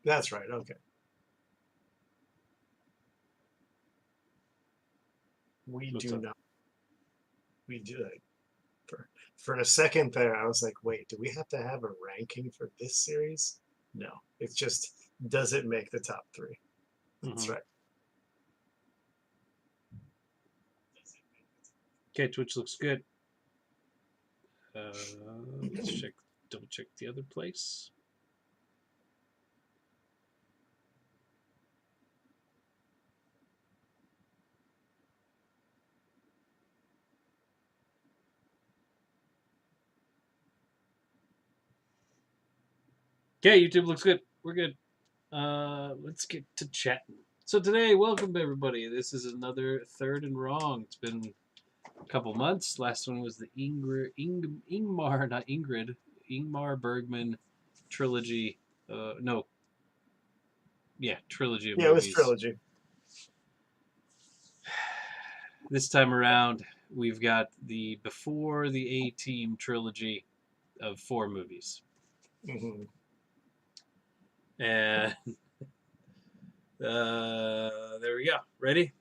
That's right. Okay. We What's do up? not. We do it. For a second there, I was like, wait, do we have to have a ranking for this series? No. It's just, does it make the top three? That's Mm-hmm. right. Okay, Twitch looks good. Let's double check the other place. Okay, YouTube looks good. We're good. Let's get to chatting. So today, welcome everybody. This is another Third and Wrong. It's been a couple months. Last one was the Ingmar Bergman trilogy. No, yeah, trilogy of Yeah, it was movies. trilogy. This time around, we've got the Before the A-Team trilogy of 4 movies. Hmm. And there we go. Ready?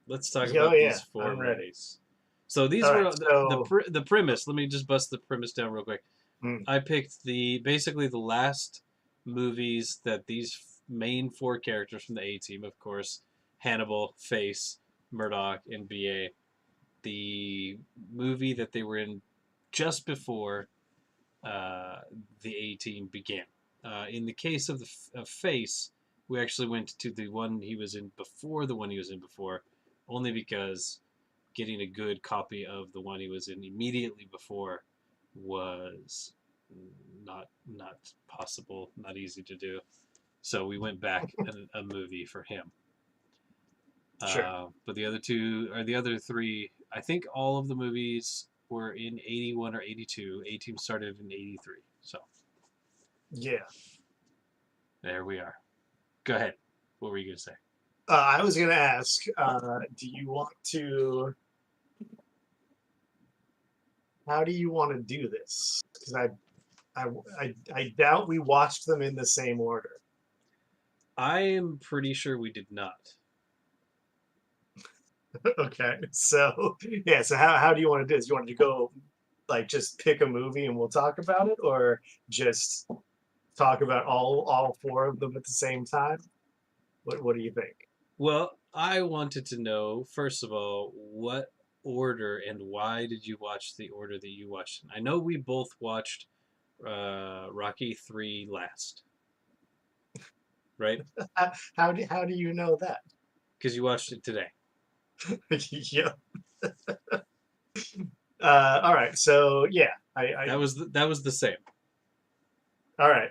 Let's talk Oh about yeah, these 4 I'm ready. movies. So these All were right. So, the premise. Let me just bust the premise down real quick. mm, I picked basically the last movies that these main 4 characters from the A-Team, of course, Hannibal, Face, Murdoch, and BA, the movie that they were in just before the A-Team began. In the case of of Face, we actually went to the one he was in before the one he was in before, only because getting a good copy of the one he was in immediately before was not possible, not easy to do. So we went back a movie for him. sure. But the other 2 or the other 3, I think all of the movies were in 81 or 82. A-Team started in 83. So Yeah. there we are. Go ahead. What were you going to say? I was gonna ask, do you want to? How do you want to do this? Because I doubt we watched them in the same order. I am pretty sure we did not. Okay. So yeah. So how do you want to do this? You want to go like just pick a movie and we'll talk about it, or just talk about all 4 of them at the same time? What do you think? Well, I wanted to know, first of all, what order and why did you watch the order that you watched? I know we both watched Rocky 3 last, right? How do you know that? Because you watched it today. Yeah. All right. So yeah. That was the same. All right.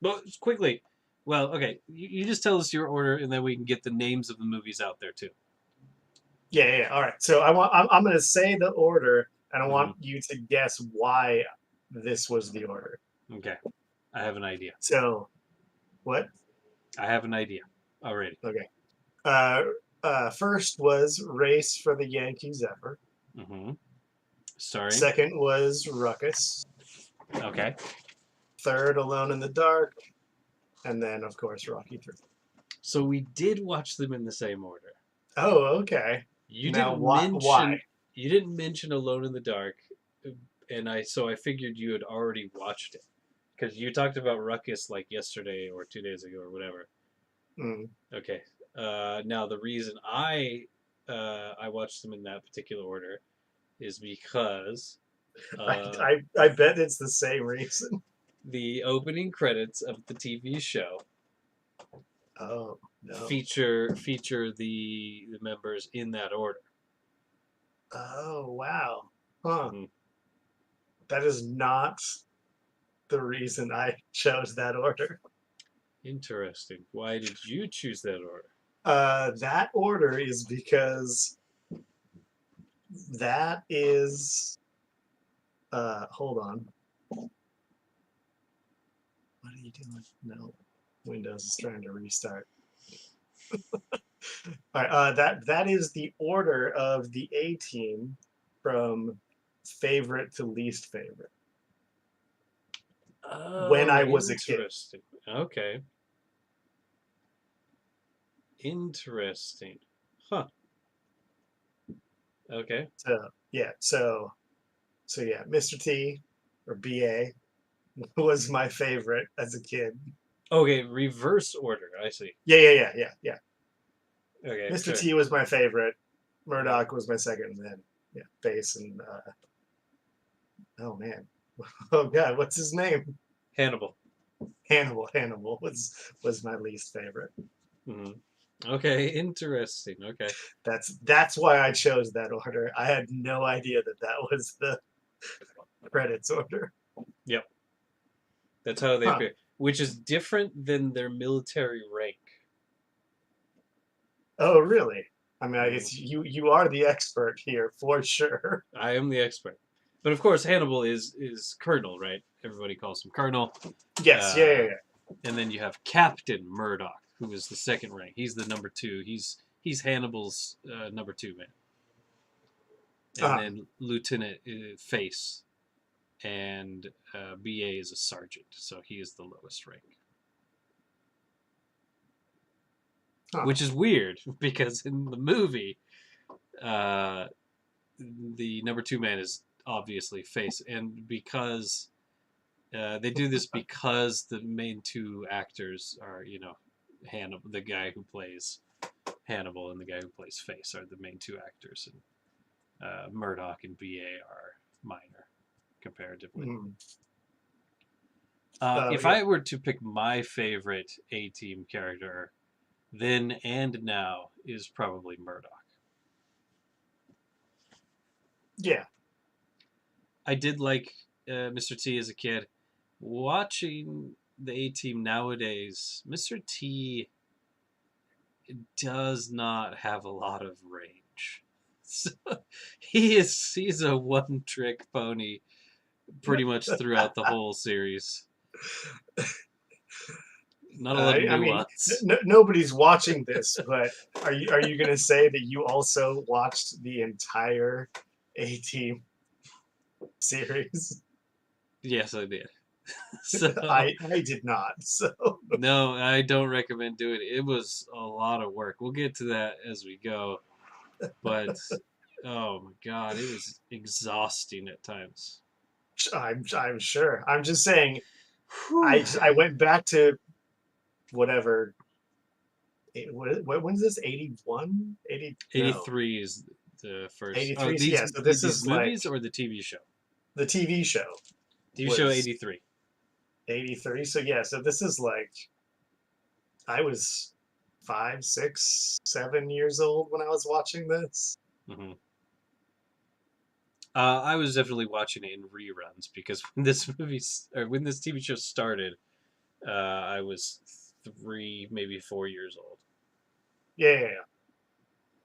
But quickly, well, okay, you just tell us your order, and then we can get the names of the movies out there too. Yeah. All right. So I'm going to say the order, and I Hmm. want you to guess why this was the order. Okay, I have an idea. So what? I have an idea already. Okay. Uh, First was Race for the Yankees Ever. Hmm. Starring. Second was Ruckus. Okay. Third, Alone in the Dark. And then, of course, Rocky 3. So we did watch them in the same order. Oh, okay. You Now, didn't why? mention you didn't mention Alone in the Dark, and I figured you had already watched it because you talked about Ruckus like yesterday or 2 days ago or whatever. Mm. Okay. Now the reason I watched them in that particular order is because I, uh, I bet it's the same reason. the opening credits of the TV show Oh, no. feature the members in that order. Oh, wow. Huh. Hmm. That is not the reason I chose that order. Interesting. Why did you choose that order? That order is because that is. Hold on. you doing? No. Windows is trying to restart. All right, that is the order of the A team from favorite to least favorite when Oh, I was a kid. interesting. Okay. Interesting. Huh. Okay. So yeah, Mr. T or BA was my favorite as a kid. Okay, reverse order. I see. Yeah. Okay, Mr. sure. T was my favorite. Uh-huh. Murdoch was my second, and then yeah, Face and oh man, oh god, what's his name? Hannibal. Hannibal was my least favorite. Hmm. Okay, interesting. Okay. That's why I chose that order. I had no idea that that was the credits order. Yep. That's how they Huh. appear, which is different than their military rank. Oh really? I mean, I Hmm. guess you are the expert here for sure. I am the expert. But of course, Hannibal is Colonel, right? Everybody calls him Colonel. Yes, Uh, yeah. and then you have Captain Murdoch, who is the second rank. He's the number two. He's Hannibal's number two man. And Uh, then Lieutenant Face, and BA is a sergeant, so he is the lowest rank. huh. Which is weird because in the movie, uh, the number two man is obviously Face, and because they do this because the main two actors are, Hannibal, the guy who plays Hannibal and the guy who plays Face are the main two actors, and Murdoch and BA are minor comparatively. Mm. If Yeah, I were to pick my favorite A Team character, then and now, is probably Murdoch. yeah. I did like Mr. T as a kid. Watching the A Team nowadays, Mr. T does not have a lot of range. So he's a one trick pony pretty much throughout the whole series. Not a lot of I mean, nuance. nobody's watching this, but are you going to say that you also watched the entire A Team series? Yes, I did. So I did not. So no, I don't recommend doing it. It was a lot of work. We'll get to that as we go. But oh my god, it was exhausting at times. I'm sure. I'm just saying. Whew. I went back to whatever. When's this? 81? 80? No, 83 is the first. Oh, 83. Yeah. So this these is like movies or the TV show? the TV show TV show was 83. 83. So yeah. So this is like I was 5, 6, 7 years old when I was watching this. Hmm. I was definitely watching it in reruns because when this TV show started, I was 3, maybe 4 years old. Yeah.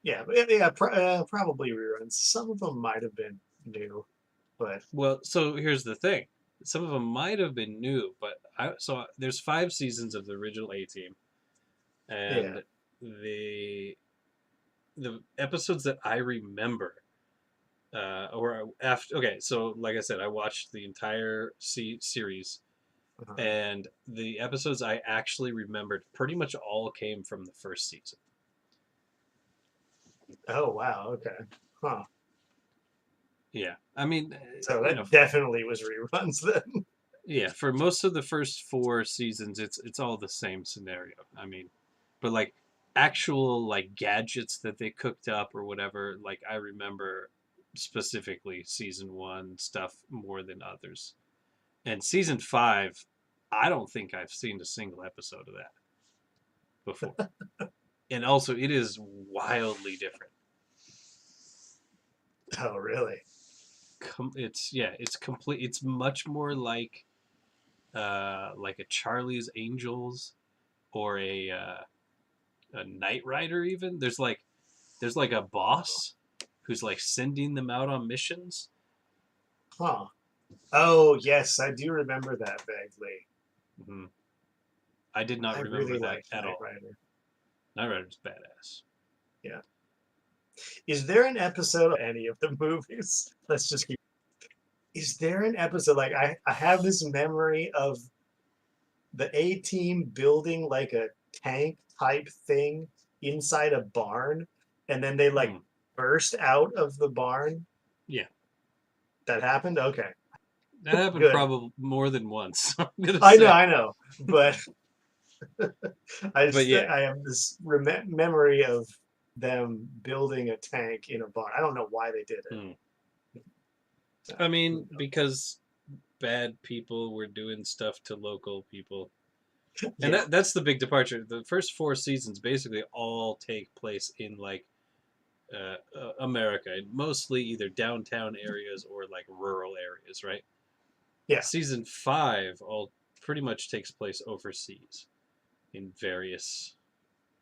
Yeah. Probably reruns. Some of them might have been new, but Well, so here's the thing. Some of them might have been new, but there's 5 seasons of the original A Team, yeah. and the episodes that I remember, or after. Okay, so like I said, I watched the entire series, Uh-huh. and the episodes I actually remembered pretty much all came from the first season. Oh wow. Okay. Huh. Yeah, I mean, So that definitely was reruns then. yeah, for most of the first 4 seasons, it's all the same scenario. I mean, but like actual like gadgets that they cooked up or whatever, like I remember specifically season 1 stuff more than others. And season 5, I don't think I've seen a single episode of that before. And also, it is wildly different. Oh really? It's complete. It's much more like a Charlie's Angels or a Knight Rider. Even there's like a boss who's like sending them out on missions. Huh. Oh yes, I do remember that vaguely. Hmm. I did not I remember really that liked at Knight all. Rider. Knight Rider's badass. Yeah. Is there an episode of any of the movies? Let's just keep. Is there an episode like I have this memory of the A team building like a tank type thing inside a barn, and then they like Hmm. burst out of the barn. Yeah, That happened. Okay, that happened good. probably more than once. I'm gonna say, I know, but but yeah, I have this memory of them building a tank in a barn. I don't know why they did it. hmm. So, I who mean, knows? because bad people were doing stuff to local people, and Yeah. that's the big departure. The first four seasons basically all take place in like America, mostly either downtown areas or like rural areas, right? Yeah. Season five all pretty much takes place overseas in various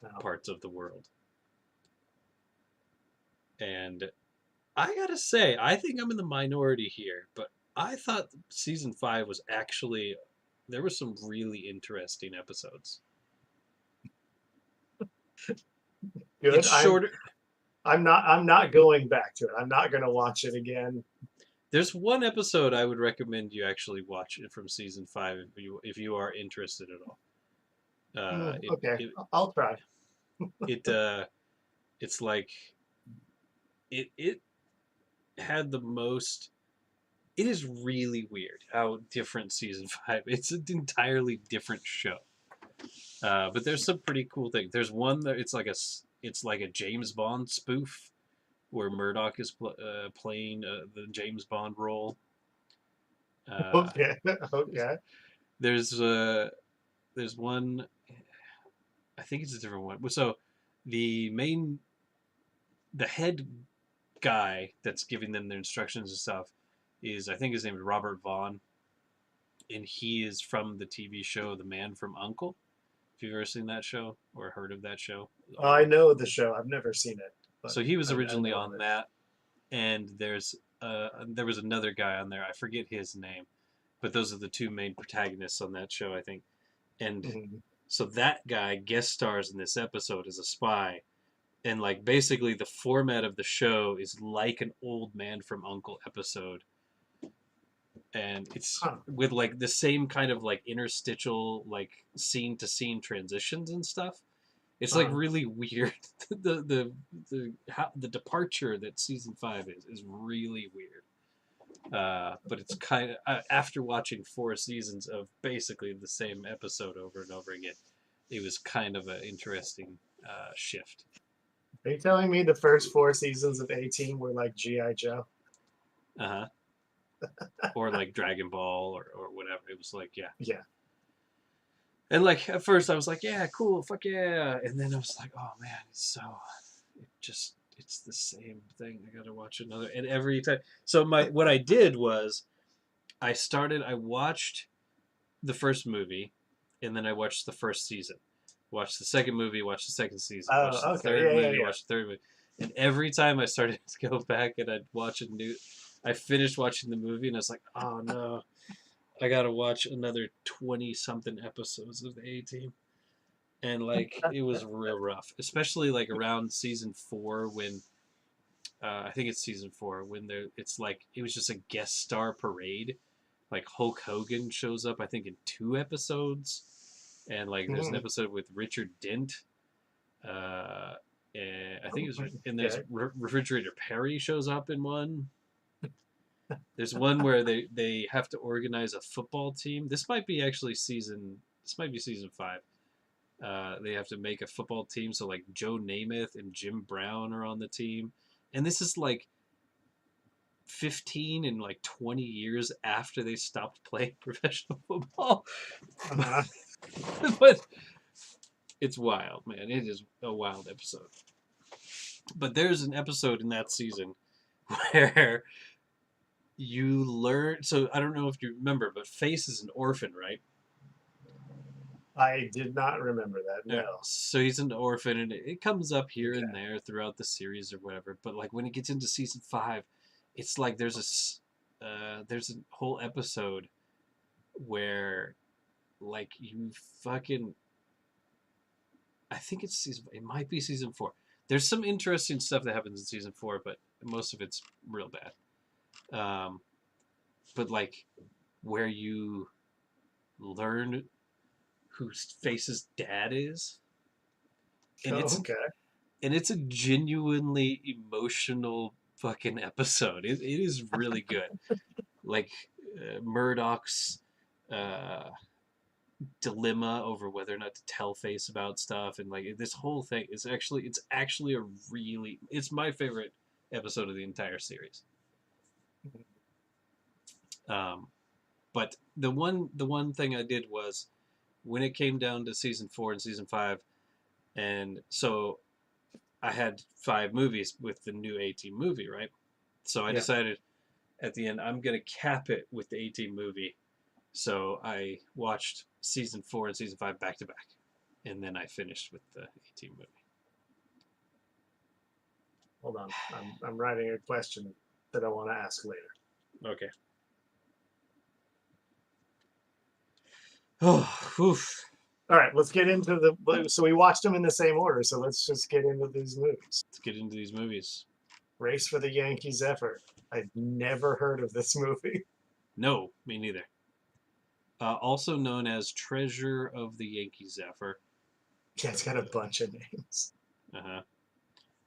No. parts of the world. And I gotta say, I think I'm in the minority here, but I thought season five was actually there were some really interesting episodes. Good. It's shorter. I'm not going back to it. I'm not gonna watch it again. There's one episode I would recommend you actually watch it from season five if you are interested at all. Uh, it Okay, it I'll try. it it's like it had the most. It is really weird how different season five. It's an entirely different show. But there's some pretty cool things. There's one that it's like a James Bond spoof where Murdoch is playing the James Bond role. Uh, Okay, okay. there's there's one. I think it's a different one. So the main the head guy that's giving them their instructions and stuff is I think his name is Robert Vaughn, and he is from the TV show The Man from Uncle. If you've ever seen that show or heard of that show, I old. know the show. I've never seen it, but So he was I originally know of on it. that, and there was another guy on there. I forget his name, but those are the two main protagonists on that show, I think. And Mhm. so that guy guest stars in this episode as a spy, and like basically the format of the show is like an Old Man from Uncle episode, and it's Huh. with like the same kind of like interstitial like scene to scene transitions and stuff. It's like Uh-huh. really weird. The departure that season five is really weird. But it's kind of after watching four seasons of basically the same episode over and over again, it was kind of an interesting shift. Are you telling me the first four seasons of 18 were like GI Joe? Uh huh. Or like Dragon Ball or whatever. It was like yeah. Yeah. And like at first I was like yeah cool fuck yeah, and then I was like oh man it's the same thing. I gotta watch another and every time. So my what I did was I watched the first movie, and then I watched the first season. Watched the second movie, watched the second season, watched the Oh, okay. third Yeah, yeah, movie, yeah. watched the third movie. And every time I started to go back and I'd watch a new, I finished watching the movie and I was like, oh no, I gotta watch another 20 something episodes of the A Team. And like, it was real rough, especially like around season four when, I think it's season four, when it's like, it was just a guest star parade. Like Hulk Hogan shows up, I think, in two episodes and like there's an Mhm. episode with Richard Dent. Uh, and I think it was, and there's Okay. Refrigerator Perry shows up in one. There's one where they have to organize a football team. This might be actually season. This might be season five. They have to make a football team. So like Joe Namath and Jim Brown are on the team, and this is like 15 and like 20 years after they stopped playing professional football. Uh-huh. But it's wild, man. It is a wild episode. But there's an episode in that season where you learn. So I don't know if you remember, but Face is an orphan, right? I did not remember that. Yeah. No. So he's an orphan, and it comes up here and Okay. there throughout the series or whatever. But like when it gets into season five, it's like there's a whole episode where like you fucking. I think it's season. It might be season 4. There's some interesting stuff that happens in season 4, but most of it's real bad. Um, but like where you learn who Face's dad is, and Oh, it's okay. and it's a genuinely emotional fucking episode. It is really good. Like Murdoch's uh, dilemma over whether or not to tell Face about stuff, and like this whole thing is actually a really it's my favorite episode of the entire series. Um, but the one thing I did was when it came down to season 4 and season 5, and so I had 5 movies with the new 18 movie, right? So I Yeah. decided at the end I'm gonna cap it with the 18 movie. So I watched season 4 and season 5 back to back, and then I finished with the 18 movie. Hold on. I'm writing a question that I want to ask later. Okay. Oh, oof. All right, let's get into the. So we watched them in the same order. So let's just get into these movies. Let's get into these movies. Race for the Yankees effort. I've never heard of this movie. No, me neither. Also known as Treasure of the Yankee Zephyr. Yeah, it's got a bunch of names. Uh-huh.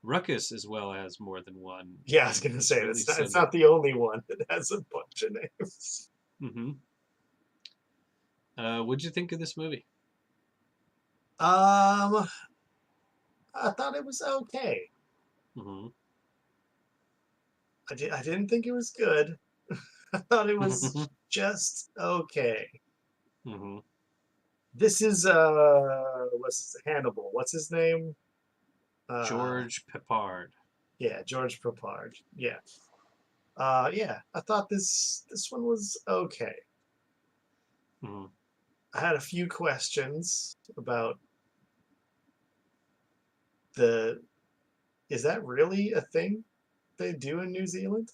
Ruckus as well has more than one. Yeah, I was gonna say it's not the only one that has a bunch of names. Mm-hmm. What'd you think of this movie? I thought it was okay. Mm-hmm. I didn't think it was good. I thought it was just okay. Mm-hmm. This is what's Hannibal? What's his name? George Peppard. Yeah, George Papard. Yeah. Yeah, I thought this one was okay. Mm-hmm. I had a few questions about the is that really a thing they do in New Zealand?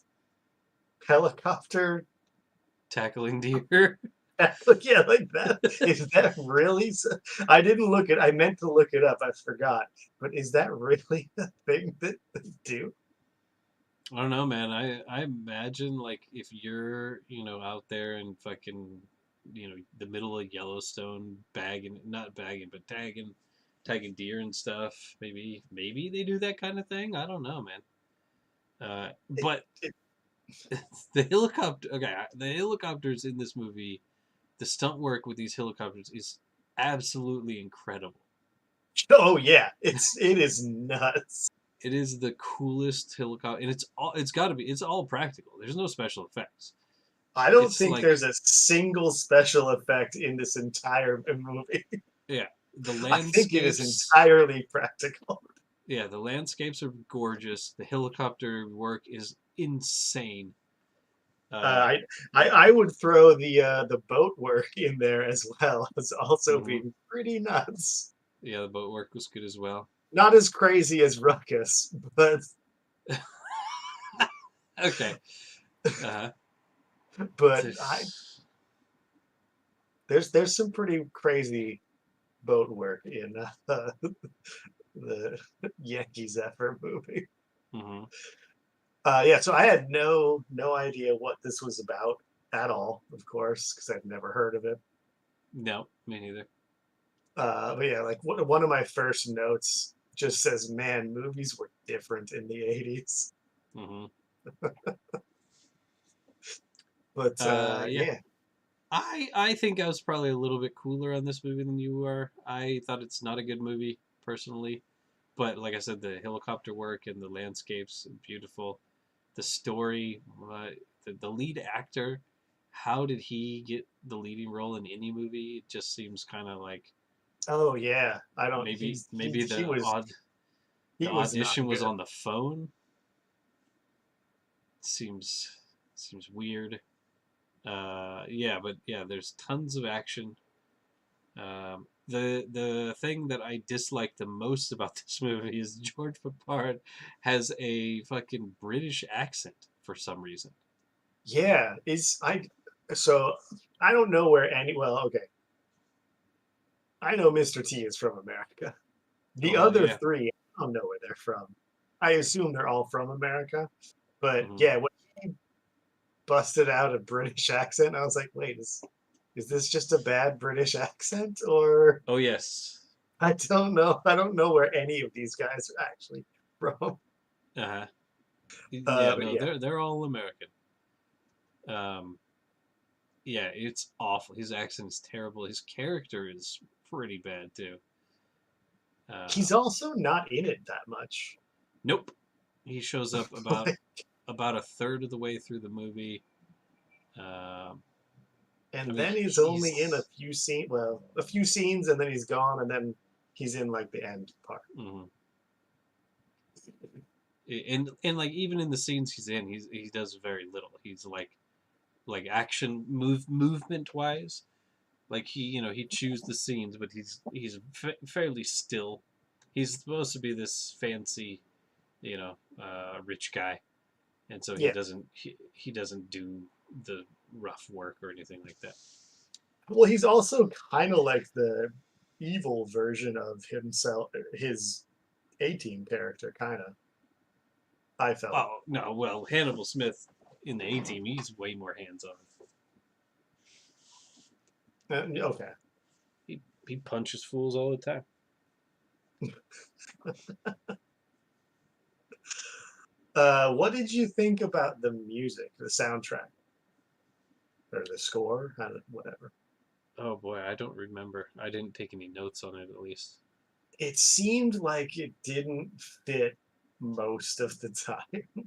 Helicopter Tackling deer. yeah, like that. Is that really? I didn't look it. I meant to look it up. I forgot. But is that really a thing that they do? I don't know, man. I imagine like if you're out there and fucking the middle of Yellowstone bagging, not bagging, but tagging deer and stuff. Maybe they do that kind of thing. I don't know, man. It, But it the helicopter. Okay, the helicopters in this movie, the stunt work with these helicopters is absolutely incredible. oh yeah, it is nuts. It is the coolest helicopter, and it's all practical. There's no special effects. I don't It's think like, there's a single special effect in this entire movie. yeah, the I think it is landscapes. entirely practical. Yeah, the landscapes are gorgeous. The helicopter work is insane. Uh, Uh, I would throw the boat work in there as well as also mhm. being pretty nuts. Yeah, the boat work was good as well. Not as crazy as Ruckus, Okay. Uh, but I this- there's some pretty crazy boat work in the Yankee Zephyr movie. mhm. Yeah, so I had no idea what this was about at all, of course, because I've never heard of it. No, me neither. But yeah, like one of my first notes just says, "Man, movies were different in the '80s." Hmm. But Yeah, yeah, I think I was probably a little bit cooler on this movie than you were. I thought it's not a good movie personally, but like I said, the helicopter work and the landscapes beautiful. The story, the lead actor, how did he get the leading role in any movie? It just seems kind of like oh yeah, I don't. maybe the he was not audition was good. on the phone. Seems weird. Yeah, but yeah, there's tons of action. The thing that I dislike the most about this movie is George Papard has a fucking British accent for some reason. Yeah, is I so I don't know where any well, okay. I know Mr. T is from America. The Well, other yeah. three, I don't know where they're from. I assume they're all from America. But Hmm. yeah, when he busted out a British accent, I was like, wait, is this just a bad British accent? Or Oh yes. I don't know. I don't know where any of these guys are actually from. Uh-huh. Yeah, But no, yeah, they're all American. Um, yeah, it's awful. His accent is terrible. His character is pretty bad too. he's Um, also not in it that much. nope. He shows up about a third of the way through the movie. Um, I And mean, then he's only in a he's few scenes. Well, a few scenes, and then he's gone, and then he's in like the end part. mhm. And like even in the scenes he's in, he does very little. He's like action movement wise, like he chews the scenes, but he's fairly still. He's supposed to be this fancy, rich guy, and so Yeah. he doesn't do the rough work or anything like that. Well, he's also kind of like the evil version of himself, his A-Team character, kind of. I felt. Oh no, well Hannibal Smith in the A Team, he's way more hands on. Okay. He punches fools all the time. What did you think about the music, the soundtrack, or the score? Whatever. Oh boy, I don't remember. I didn't take any notes on it at least. It seemed like it didn't fit most of the time to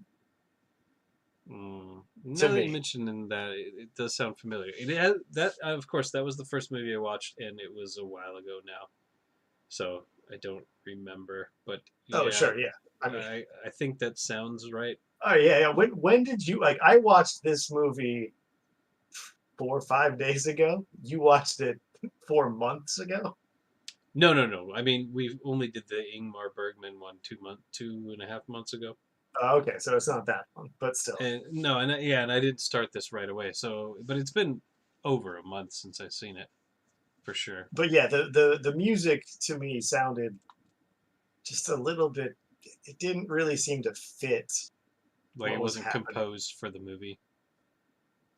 Now that you me. mentioned that, it does sound familiar. It had, that of course that was the first movie I watched, and it was a while ago now, so I don't remember. But Oh, yeah, sure, yeah. I mean, I think that sounds right. oh yeah, yeah. When did you like? I watched this movie 4 or 5 days ago. You watched it 4 months ago. No, no, no. I mean, we only did the Ingmar Bergman one 2.5 months ago, Okay, so it's not that long, but still. and no, and yeah, and I didn't start this right away. So, but it's been over a month since I've seen it for sure. But yeah, the music to me sounded just a little bit. It didn't really seem to fit Like it what was wasn't happening. composed for the movie.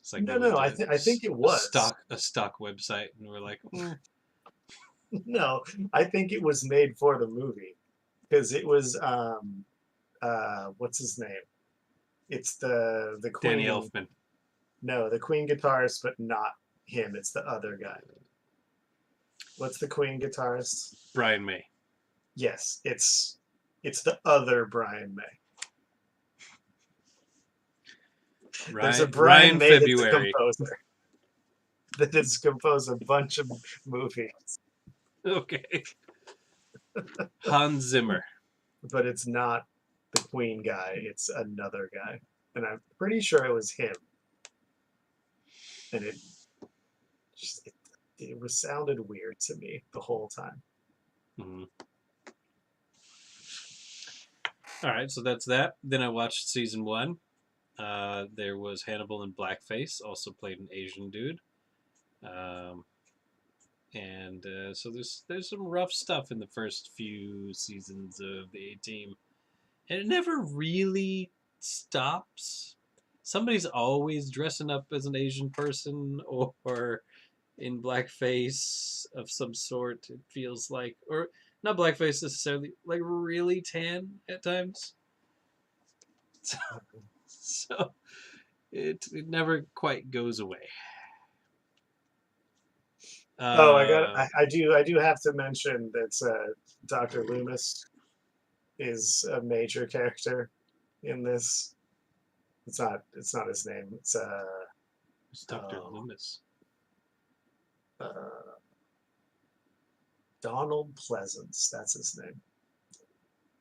It's like they No, went no, to I think it a was. stock website and we're like, No, I think it was made for the movie because it was what's his name? It's the Danny Queen. Elfman, No, the Queen guitarist, but not him. It's the other guy. What's the Queen guitarist? Brian May, Yes, it's the other Brian May. There's a Brian Ryan May that's a February. composer that has composed a bunch of movies, Okay, Hans Zimmer. but it's not the Queen guy. It's another guy, and I'm pretty sure it was him. And just, it was sounded weird to me the whole time. Mm-hmm. All right, so that's that. Then I watched season one. There was Hannibal in blackface, also played an Asian dude. Um, and so there's some rough stuff in the first few seasons of the A Team, and it never really stops. Somebody's always dressing up as an Asian person or in blackface of some sort. It feels like, or not blackface necessarily, like really tan at times. So, so it never quite goes away. Oh, Uh, I do have to mention that Dr. Loomis is a major character in this. It's not his name. It's it's Dr. oh, Loomis. uh Donald Pleasance. That's his name.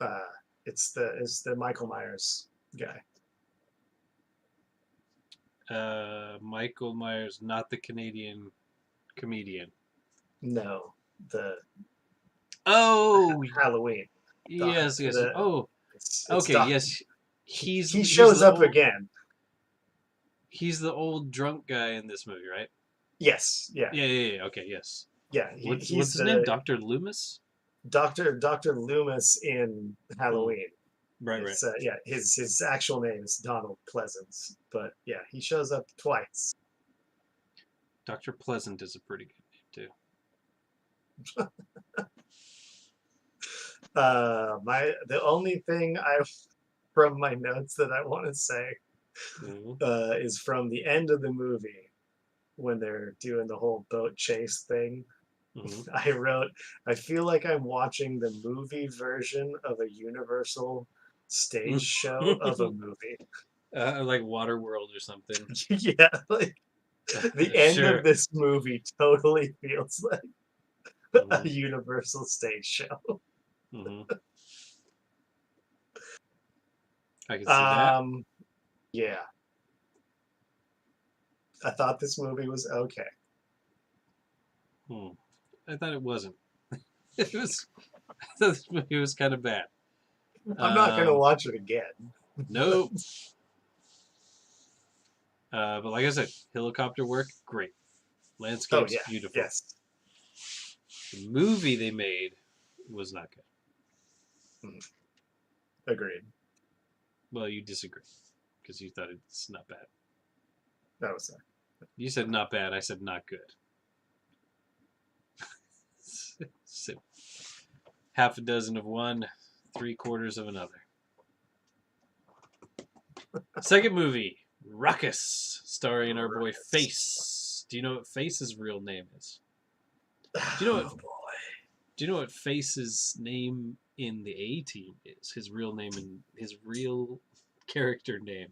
Uh, it's the Michael Myers guy. Michael Myers, not the Canadian comedian. No, the Oh, Halloween. yes, yes. The Oh, it's okay, Doc. yes. He He's shows the up old again. he's the old drunk guy in this movie, right? Yes, yeah, Yeah, yeah, yeah. Okay, yes. Yeah, What's he's his name? the Dr. Loomis? Doctor Loomis in Hmm. Halloween. Right, right. It's yeah, his actual name is Donald Pleasance, but yeah, he shows up twice. Dr. Pleasant is a pretty good name My the only thing I from my notes that I want to say too. is from the end of the movie when they're doing the whole boat chase thing. Hmm. I wrote, I feel like I'm watching the movie version of a Universal stage show of a Hmm. movie. Like Waterworld or something. Yeah, like the end of Sure. this movie totally feels like a Hmm. Universal stage show. Hmm. I can see that. Um, yeah, I thought this movie was okay. Hmm. I thought it wasn't. It was. I thought this movie was kind of bad. I'm not gonna Um, watch it again. nope. But like I said, helicopter work, great. Oh Landscapes, yeah, beautiful. yes. The movie they made was not good. Mm, agreed. Well, you disagree because you thought it's not bad. That was You said not bad. I said not good. So, half a dozen of one, three quarters of another. Second movie, Ruckus, starring our boy Ruckus. Face. Do you know what Face's real name is? Do you know what? Oh boy. Do you know what Face's name in the A Team is? His real name and his real character name.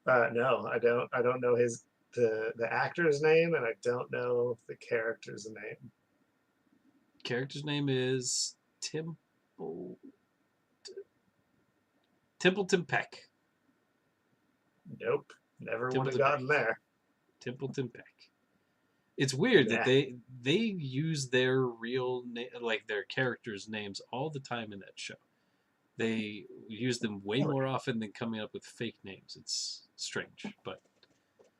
No, I don't. I don't know the actor's name, and I don't know the character's name. Character's name is Templeton Peck. Nope, never would have Templeton Peck. gotten there. Templeton Peck. It's weird that Nah. they use their real name, like their characters' names, all the time in that show. They use them way Really? more often than coming up with fake names. It's strange, but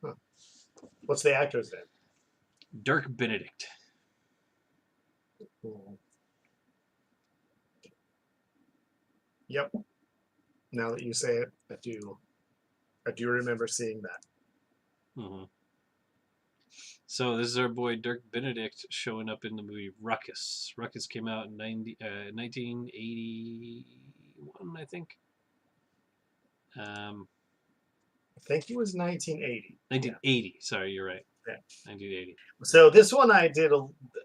Huh. What's the actor's name? Dirk Benedict. Hmm. Yep. Now that you say it, I do. I do remember seeing that. Hmm. So this is our boy Dirk Benedict showing up in the movie Ruckus. Ruckus came out in 1981, I think. Um, I think it was 1980. Yeah. 1980. Sorry, you're right. Yeah. 1980. So this one I did.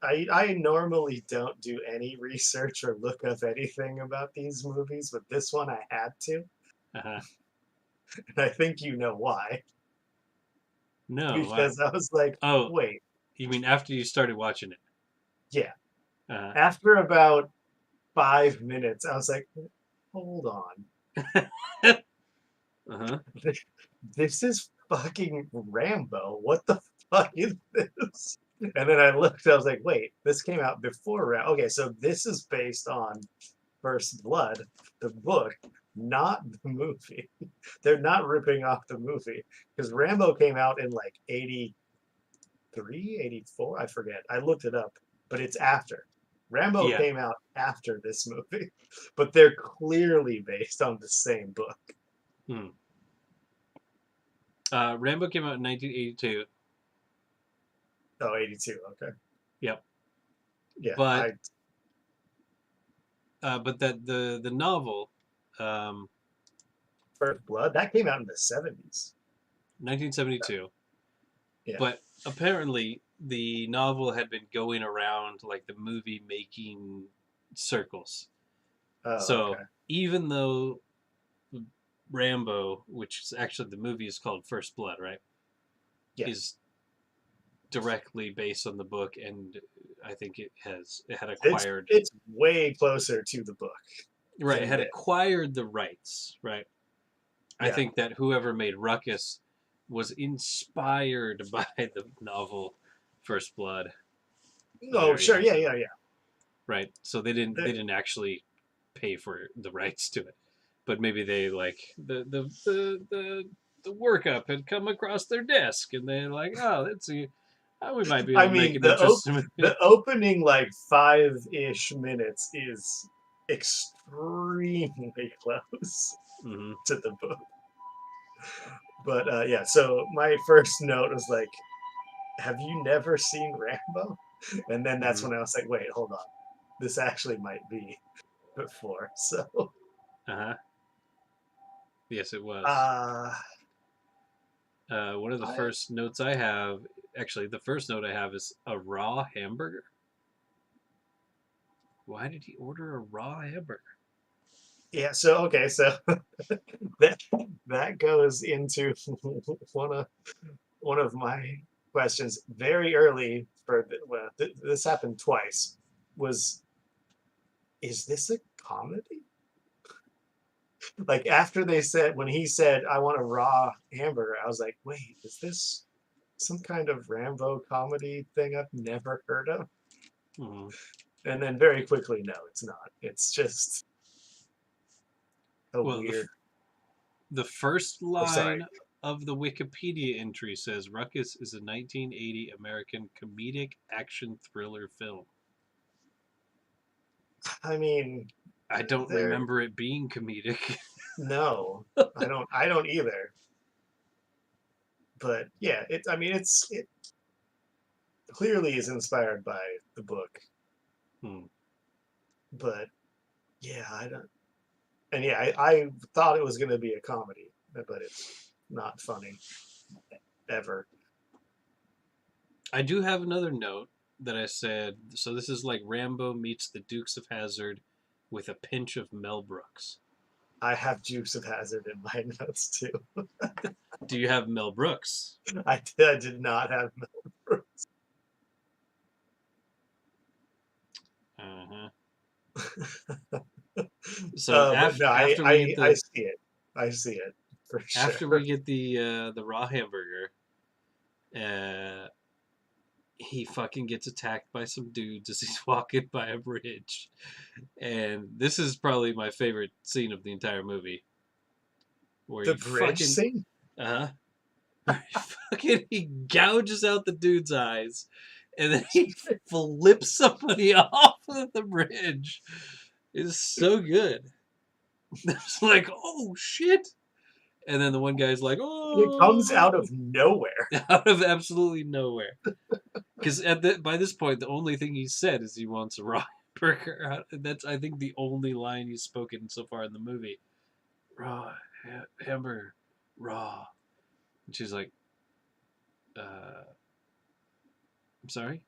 I normally don't do any research or look up anything about these movies, but this one I had to, Uh-huh. and I think you know why. No, why? Because I was like, Oh, wait, you mean after you started watching it? yeah. Uh, After about 5 minutes, I was like, hold on. uh-huh. This is fucking Rambo. What the fuck is this? And then I looked, I was like, wait, this came out before Rambo. Okay, so this is based on First Blood, the book, not the movie. They're not ripping off the movie because Rambo came out in like 83, 84. I forget. I looked it up, but it's after. Rambo Yeah. came out after this movie, but they're clearly based on the same book. Hmm. Rambo came out in 1982. Oh, 82. Okay. Yep. Yeah, But but that the novel, um, First Blood, that came out in the 70s. 1972. Yeah. But apparently the novel had been going around like the movie making circles. Oh, So okay. even though Rambo, which is actually the movie is called First Blood, right, Yeah. is directly based on the book, and I think it had It's acquired it's way closer to the book right, it than had this. acquired the rights, right. I Yeah. think that whoever made Ruckus was inspired by the novel First Blood No, very sure. Yeah, heavily, yeah, yeah. right? So they didn't actually pay for the rights to it, but maybe they like the workup had come across their desk, and they're like, oh, let's see. We might be able I to make mean, an interesting movie. the opening like 5-ish minutes is extremely close Hmm. to the book. But yeah, so my first note was like, "Have you never seen Rambo?" And then that's Hmm. when I was like, "Wait, hold on, this actually might be before." So, Uh-huh. Yes, it was. uh, One of the I first notes I have, actually, the first note I have is a raw hamburger. Why did he order a raw hamburger? yeah. So okay, so that that goes into one of one of my questions very early. Well, this happened twice. Was is this a comedy? Like after they said when he said I want a raw hamburger, I was like, wait, is this some kind of Rambo comedy thing I've never heard of? Hmm. And then very quickly, no, it's not. It's just a Well, weird. the first Oh, sorry. line of the Wikipedia entry says Ruckus is a 1980 American comedic action thriller film. I mean, I don't there. remember it being comedic. No, I don't. I don't either. But yeah, it. I mean, it clearly is inspired by the book. Hmm. But yeah, I don't. And yeah, I thought it was going to be a comedy, but it's not funny ever. I do have another note that I said. So this is like Rambo meets the Dukes of Hazzard with a pinch of Mel Brooks. I have Dukes of Hazard in my notes too. Do you have Mel Brooks? I did not have Mel. Uh-huh. So But no, after we get I the see it. I see it for after we sure. get the raw hamburger, uh, he fucking gets attacked by some dudes as he's walking by a bridge, and this is probably my favorite scene of the entire movie, where The he bridge fucking scene. uh fucking he gouges out the dude's eyes, and then he flips somebody off of the bridge. It's so good. It's like, oh shit. And then the one guy's like, It comes out "Oh!" of nowhere. out of absolutely nowhere. Because by this point, the only thing he said is he wants a raw burger. That's I think the only line he's spoken so far in the movie. Raw hamburger, raw. And she's like, "I'm sorry,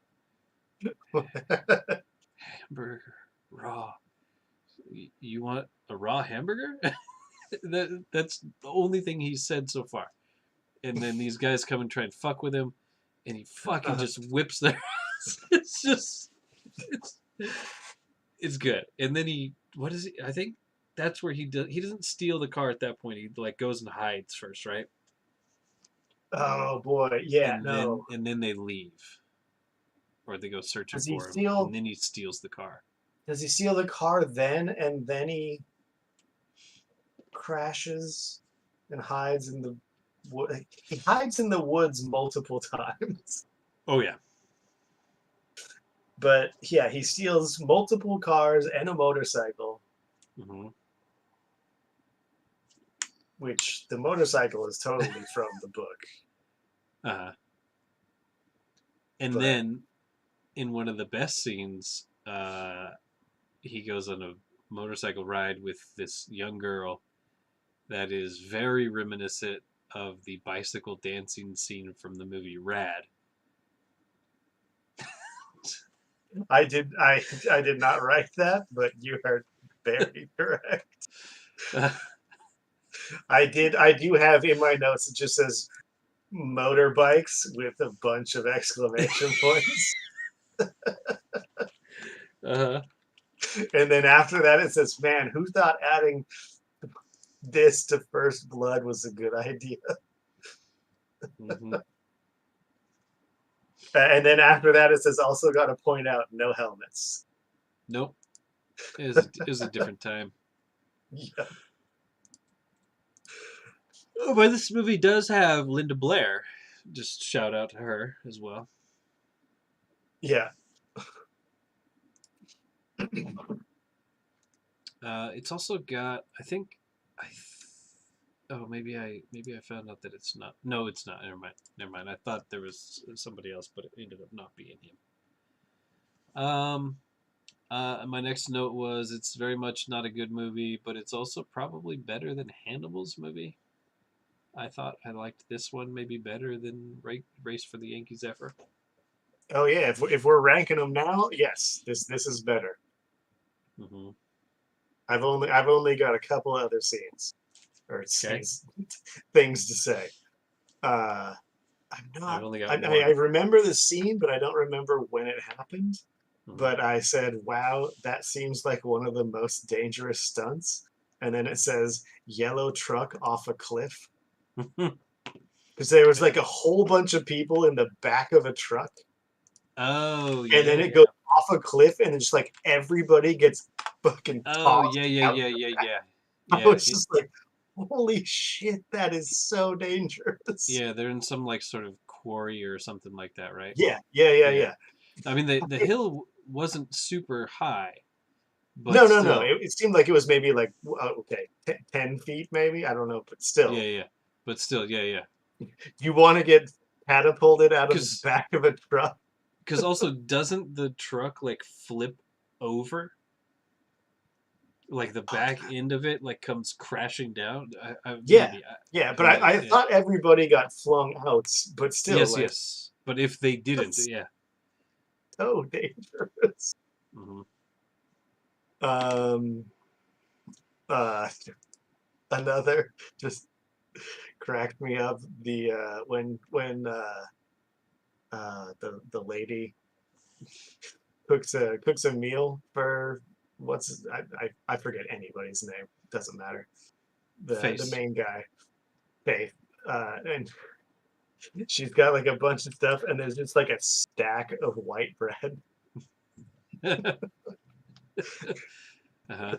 hamburger, raw. You want a raw hamburger?" That's the only thing he's said so far. And then these guys come and try and fuck with him, and he fucking just whips their ass. It's just it's it's good. And then what is he? I think that's where he doesn't steal the car at that point. He like goes and hides first, right? Oh boy, yeah, no. And then they leave, or they go searching Does he for him, and steal? then he steals the car. Does he steal the car then, and then he crashes and hides in the wood? He hides in the woods multiple times. Oh yeah. But yeah, he steals multiple cars and a motorcycle, Hmm. which the motorcycle is totally from the book. Uh, and But then in one of the best scenes, he goes on a motorcycle ride with this young girl that is very reminiscent of the bicycle dancing scene from the movie Rad. I did not write that, but you are very correct. I do have in my notes it just says motorbikes with a bunch of exclamation points. Uh-huh. And then after that it says, man, who thought adding this to First Blood was a good idea? Hmm. And then after that it says also got to point out no helmets. Nope. It was a different time. Yeah. Oh, but this movie does have Linda Blair. Just shout out to her as well. Yeah. It's also got, I think, I. Oh, maybe I found out that it's not. No, it's not. Never mind. Never mind. I thought there was somebody else, but it ended up not being him. My next note was it's very much not a good movie, but it's also probably better than Hannibal's movie. I thought I liked this one maybe better than Race for the Yankee Zephyr. Oh yeah. If we're ranking them now, yes, this is better. Hmm. I've only got a couple other scenes or Okay, scenes things to say. Uh, I'm I've not. only got I one. remember the scene, but I don't remember when it happened. Hmm. But I said, "Wow, that seems like one of the most dangerous stunts." And then it says "yellow truck off a cliff" because there was Yeah. like a whole bunch of people in the back of a truck, Oh and then yeah, it yeah. goes off a cliff, and it's just like everybody gets fucking Oh tossed yeah, yeah, out. yeah, yeah, yeah. I Yeah, was just like, "Holy shit, that is so dangerous!" yeah. They're in some like sort of quarry or something like that, right? Yeah, yeah, yeah, Yeah. yeah. I mean, the hill wasn't super high, but No, no, no. still, It seemed like it was maybe like okay, 10 feet, maybe. I don't know, but yeah, still, yeah. But still, yeah, yeah. you want to get catapulted out of the Because back of a truck? also doesn't the truck like flip over? Like the Oh, back end of it like comes crashing down. yeah, Maybe yeah. But who knows? I Yeah. thought everybody got flung out, but still, Yes, like yes. But if they didn't, that's yeah. so dangerous. Hmm. Um, uh, another just cracked me up. The when the lady cooks a meal for what's I forget anybody's name. Doesn't matter. The Face. main guy, Faith, and she's got like a bunch of stuff, and there's just like a stack of white bread. Uh-huh.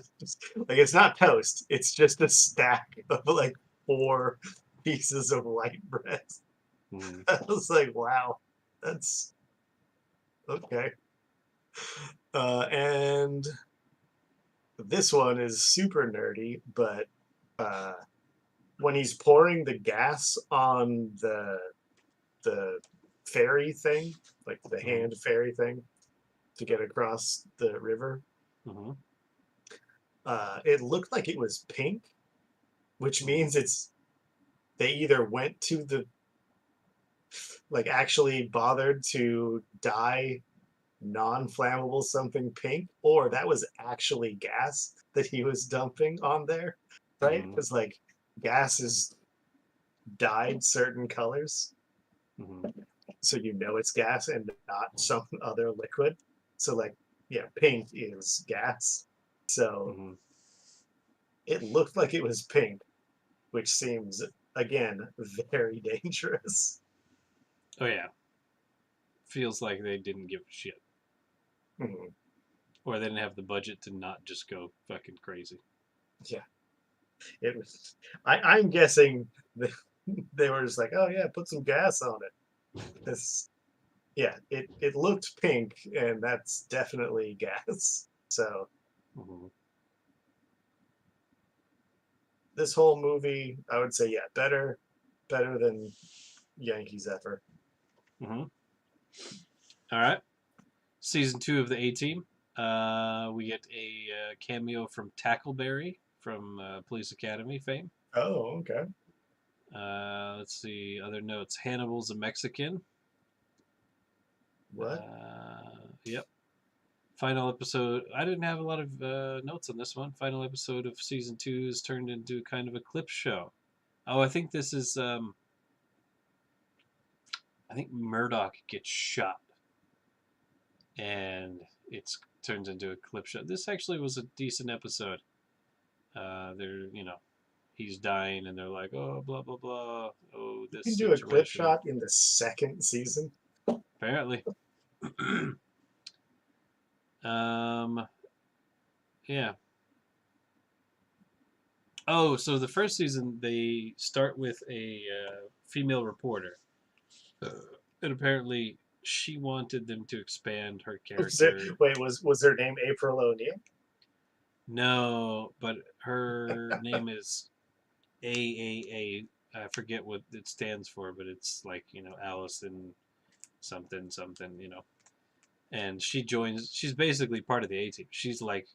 Like it's not toast; it's just a stack of like four pieces of white bread. Hmm. I was like, wow, that's okay. And this one is super nerdy, but uh, when he's pouring the gas on the ferry thing, like the Hmm. hand ferry thing to get across the river, Hmm. it looked like it was pink, which Hmm. means it's they either went to the like actually bothered to dye non-flammable something pink, or that was actually gas that he was dumping on there, right? Hmm. Because like gas is dyed certain colors, Hmm. so you know it's gas and not some other liquid. So like, yeah, pink is gas. So Hmm. it looked like it was pink, which seems again very dangerous. Oh yeah. Feels like they didn't give a shit. Mhm. Or they didn't have the budget to not just go fucking crazy. Yeah, it was. I'm guessing they were just like, oh yeah, put some gas on it. This, yeah, it looked pink, and that's definitely gas. So Hmm. this whole movie, I would say, yeah, better than Yankees ever. Hmm. All right. Season 2 of the A Team. We get a cameo from Tackleberry from Police Academy fame. Oh, okay. Let's see other notes. Hannibal's a Mexican. What? Yep. Final episode. I didn't have a lot of notes on this one. Final episode of season 2 is turned into kind of a clip show. Oh, I think this is. I think Murdoch gets shot, and it's turns into a clip show. This actually was a decent episode. He's dying, and they're like, oh, blah blah blah. Oh, You this can do a clip situation. shot in the second season. Apparently. um. Yeah. Oh, so the first season they start with a female reporter, and apparently she wanted them to expand her Was there, character. wait, was her name April O'Neil? No, but her name is AAA. I forget what it stands for, but it's like, Allison something something, And she joins. She's basically part of the A team. She's like,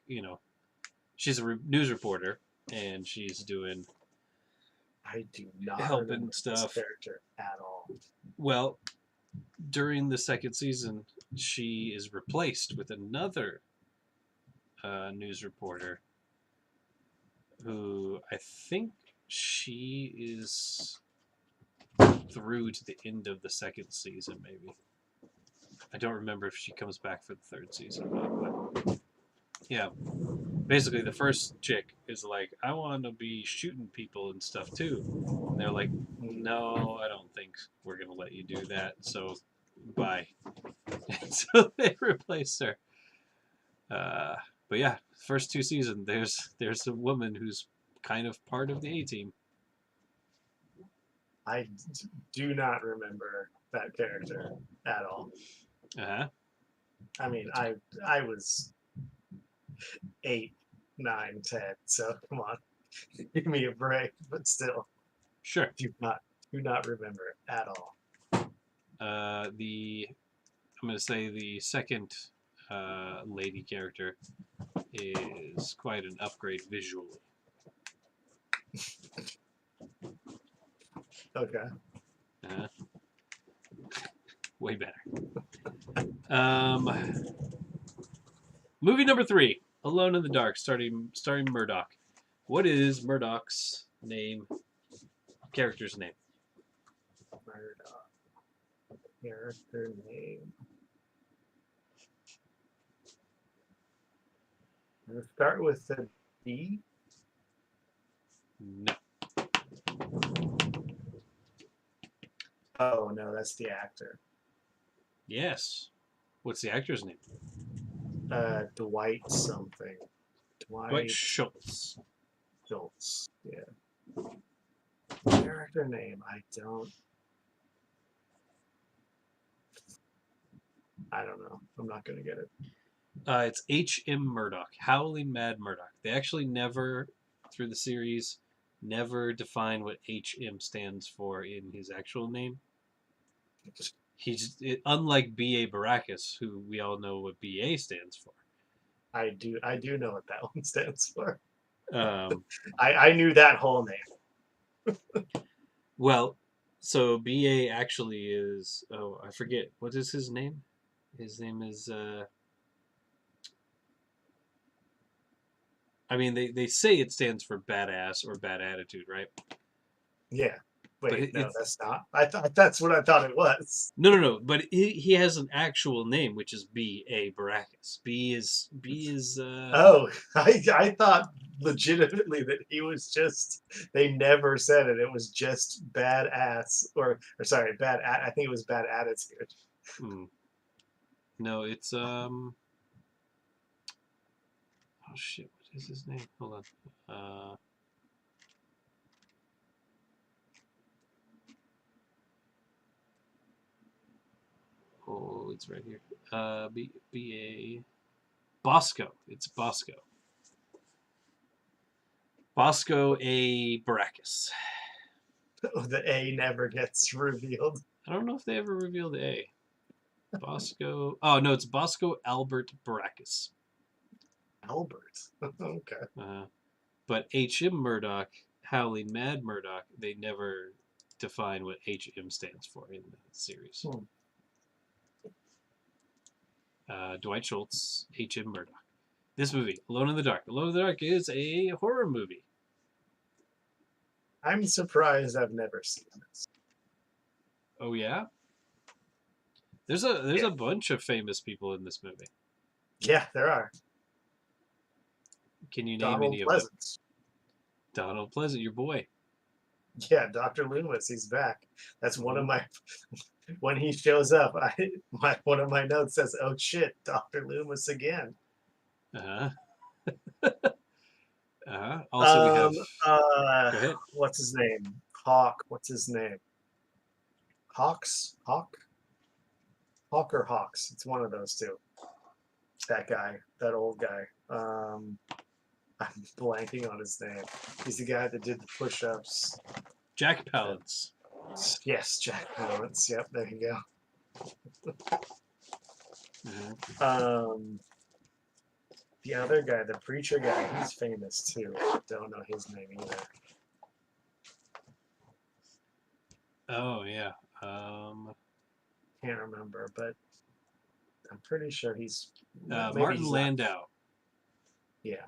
she's a news reporter, and she's doing I do not helping remember this stuff. character at all. Well, during the second season, she is replaced with another news reporter who I think she is through to the end of the second season, maybe. I don't remember if she comes back for the third season or not, but yeah. Basically, the first chick is like, I want to be shooting people and stuff too. And they're like, no, I don't think we're going to let you do that, so bye. And so they replaced her. But yeah, first two seasons, there's a woman who's kind of part of the A team. I do not remember that character at all. Uh-huh. I mean, I was 8, 9, 10. So come on, give me a break. But still, Sure. do not remember at all. I'm going to say the second lady character is quite an upgrade visually. Okay. Uh, way better. Movie number 3, Alone in the Dark, starring Murdoch. What is Murdoch's name? Character's name. Murdoch. Character name. Let's start with the D. No. Oh no, that's the actor. Yes. What's the actor's name? Dwight something. Dwight Schultz. Schultz. Yeah. Character name. I don't know. I'm not gonna get it. It's H.M. Murdoch, Howling Mad Murdoch. They actually never, through the series, never define what H.M. stands for in his actual name. Unlike B.A. Baracus, who we all know what B.A. stands for. I do know what that one stands for. Um, I knew that whole name. well, so B.A. actually is, I forget, what is his name? His name is, I mean, they say it stands for badass or bad attitude, right? Yeah. But Wait, no, it's that's not. I thought that's what I thought it was. no. But he has an actual name, which is B.A. Baracus. B is. Oh, I thought legitimately that he was just. They never said it. It was just badass or sorry, I think it was bad attitude. No, it's Oh shit! What is his name? Hold on. Oh, it's right here. B.A. Bosco. It's Bosco. Bosco A. Baracus. The A never gets revealed. I don't know if they ever revealed the A. Bosco. Oh no, it's Bosco Albert Baracus. Albert. Okay. But H.M. Murdoch, Howling Mad Murdoch, they never define what H.M. stands for in the series. Dwight Schultz, H.M. Murdoch. This movie, Alone in the Dark. Alone in the Dark is a horror movie. I'm surprised I've never seen this. Oh yeah? There's a bunch of famous people in this movie. Yeah, there are. Can you name Donald any Pleasance. of them? Donald Pleasant, your boy. Yeah, Dr. Loomis, he's back. That's one of my. When he shows up, one of my notes says, "Oh shit, Dr. Loomis again." Also, we have. Go ahead. What's his name? Hawk. What's his name? Hawks. Hawk. Hawk or Hawks. It's one of those two. That guy, that old guy. I'm blanking on his name. He's the guy that did the push-ups. Jack Palance. Yes, Jack Palance. Yep, there you go. Mhm. The other guy, the preacher guy, he's famous too. Don't know his name either. Oh yeah. Can't remember, but I'm pretty sure he's maybe Martin he's not. Landau. Yeah.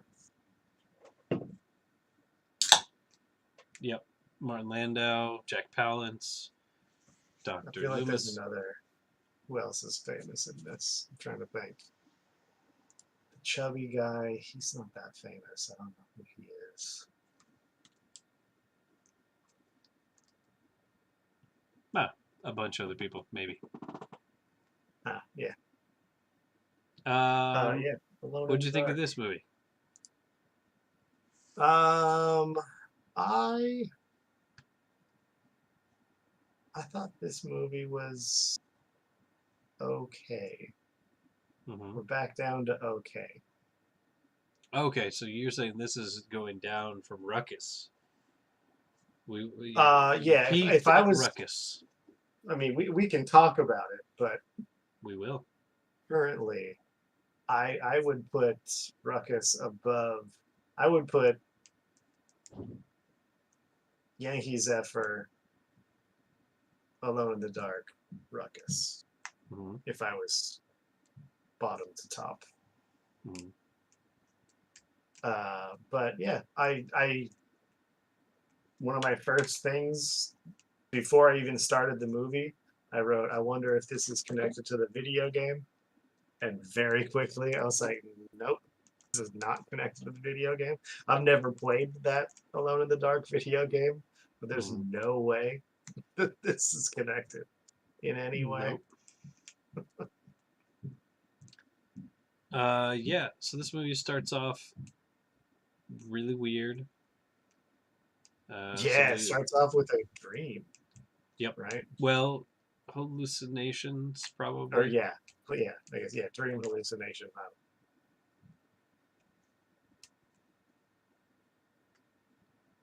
Yep. Martin Landau, Jack Palance, I Dr. feel like there's Loomis. another. Who else is famous in this? I'm trying to think. The chubby guy, he's not that famous. I don't know who he is. A bunch of other people, maybe. Yeah. Um, Yeah. Alone in what'd you the think of Dark. this movie? I thought this movie was okay. Hmm. We're back down to okay. Okay, so you're saying this is going down from Ruckus. We Yeah. If peaked I at was, Ruckus. I mean, we can talk about it, but We will. currently, I would put Ruckus above. I would put Yankee Zephyr, Alone in the Dark, Ruckus. Hmm. If I was bottom to top. Hmm. But yeah, I one of my first things before I even started the movie, I wrote, I wonder if this is connected to the video game. And very quickly, I was like, nope, this is not connected to the video game. I've never played that Alone in the Dark video game, but there's Hmm. no way that this is connected in any way. Nope. Yeah. So this movie starts off really weird. Yeah, it starts off with a dream, Yep. right? Well, hallucinations Or probably. yeah, but yeah, I guess dream hallucination.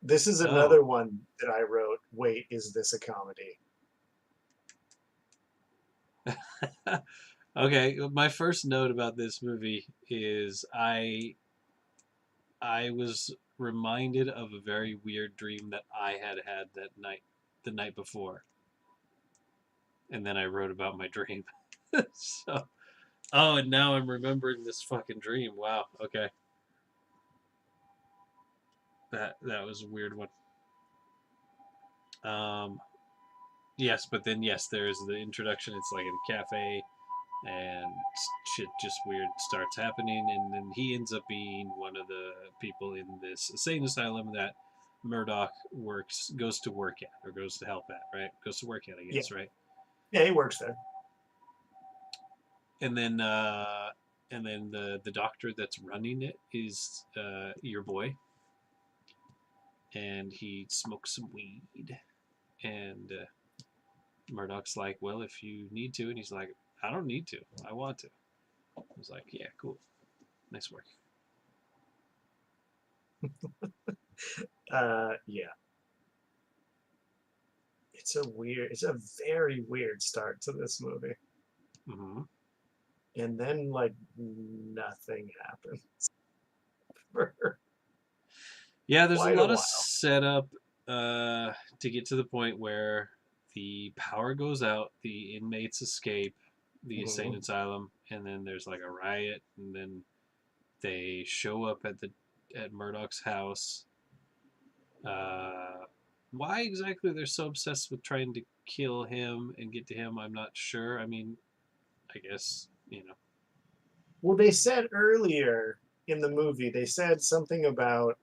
This is Oh. another one that I wrote. Wait, is this a comedy? Okay. My first note about this movie is I was reminded of a very weird dream that I had had that night, the night before, and then I wrote about my dream. So, oh, and now I'm remembering this fucking dream. Wow. Okay. That was a weird one. Um, yes, but then yes, there's the introduction. It's like in a cafe, and shit just weird starts happening, and then he ends up being one of the people in this insane asylum that Murdoch goes to work at, or goes to help at, right? Goes to work at, I Yeah, guess, right? yeah, he works there. And then the doctor that's running it is your boy, and he smokes some weed, and Murdoch's like, well, if you need to, and he's like, I don't need to, I want to. I was like, yeah, cool, nice work. Yeah, it's a very weird start to this movie, Hmm. and then like nothing happens for Yeah, there's a quite a lot of while. setup to get to the point where the power goes out, the inmates escape the insane Mhm. asylum, and then there's like a riot, and then they show up at Murdoch's house. Uh, why exactly they're so obsessed with trying to kill him and get to him, I'm not sure. I mean, I guess Well, they said earlier in the movie, they said something about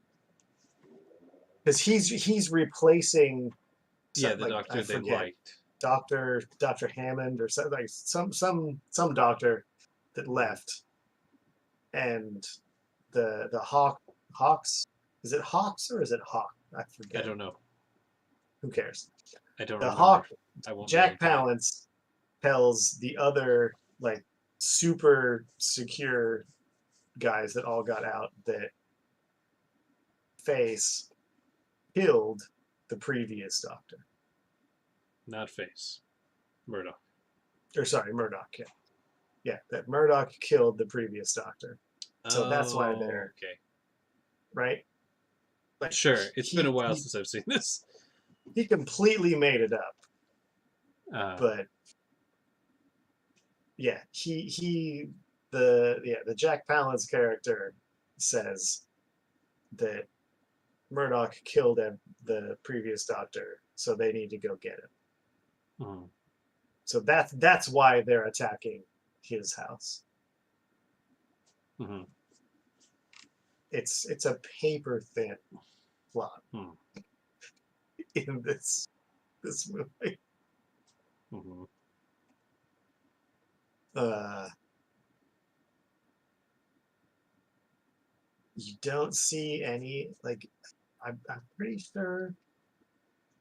because he's replacing yeah, some, the like I doctor they forget liked. Doctor Hammond or something like some doctor that Mhm. left, and the Hawks, is it Hawks or is it Hawk? I I forget. don't know. Who cares? I don't The remember. Hawk, I won't be able Jack to tell you. Palance tells the other like super secure guys that all got out that Face killed the previous doctor. Not Face. Murdoch. Or sorry, Murdoch. Yeah, yeah, that Murdoch killed the previous doctor. So that's why Oh, they're okay. right. Like Sure. It's been a he while he since I've seen this. he completely made it up, Uh, but yeah, the Jack Palance character says that Murdoch killed the previous doctor, so they need to go get him. mhm, So that's why they're attacking his house. mhm, It's a paper thin plot mhm, in this movie. mhm. Uh, you don't see any like I'm pretty sure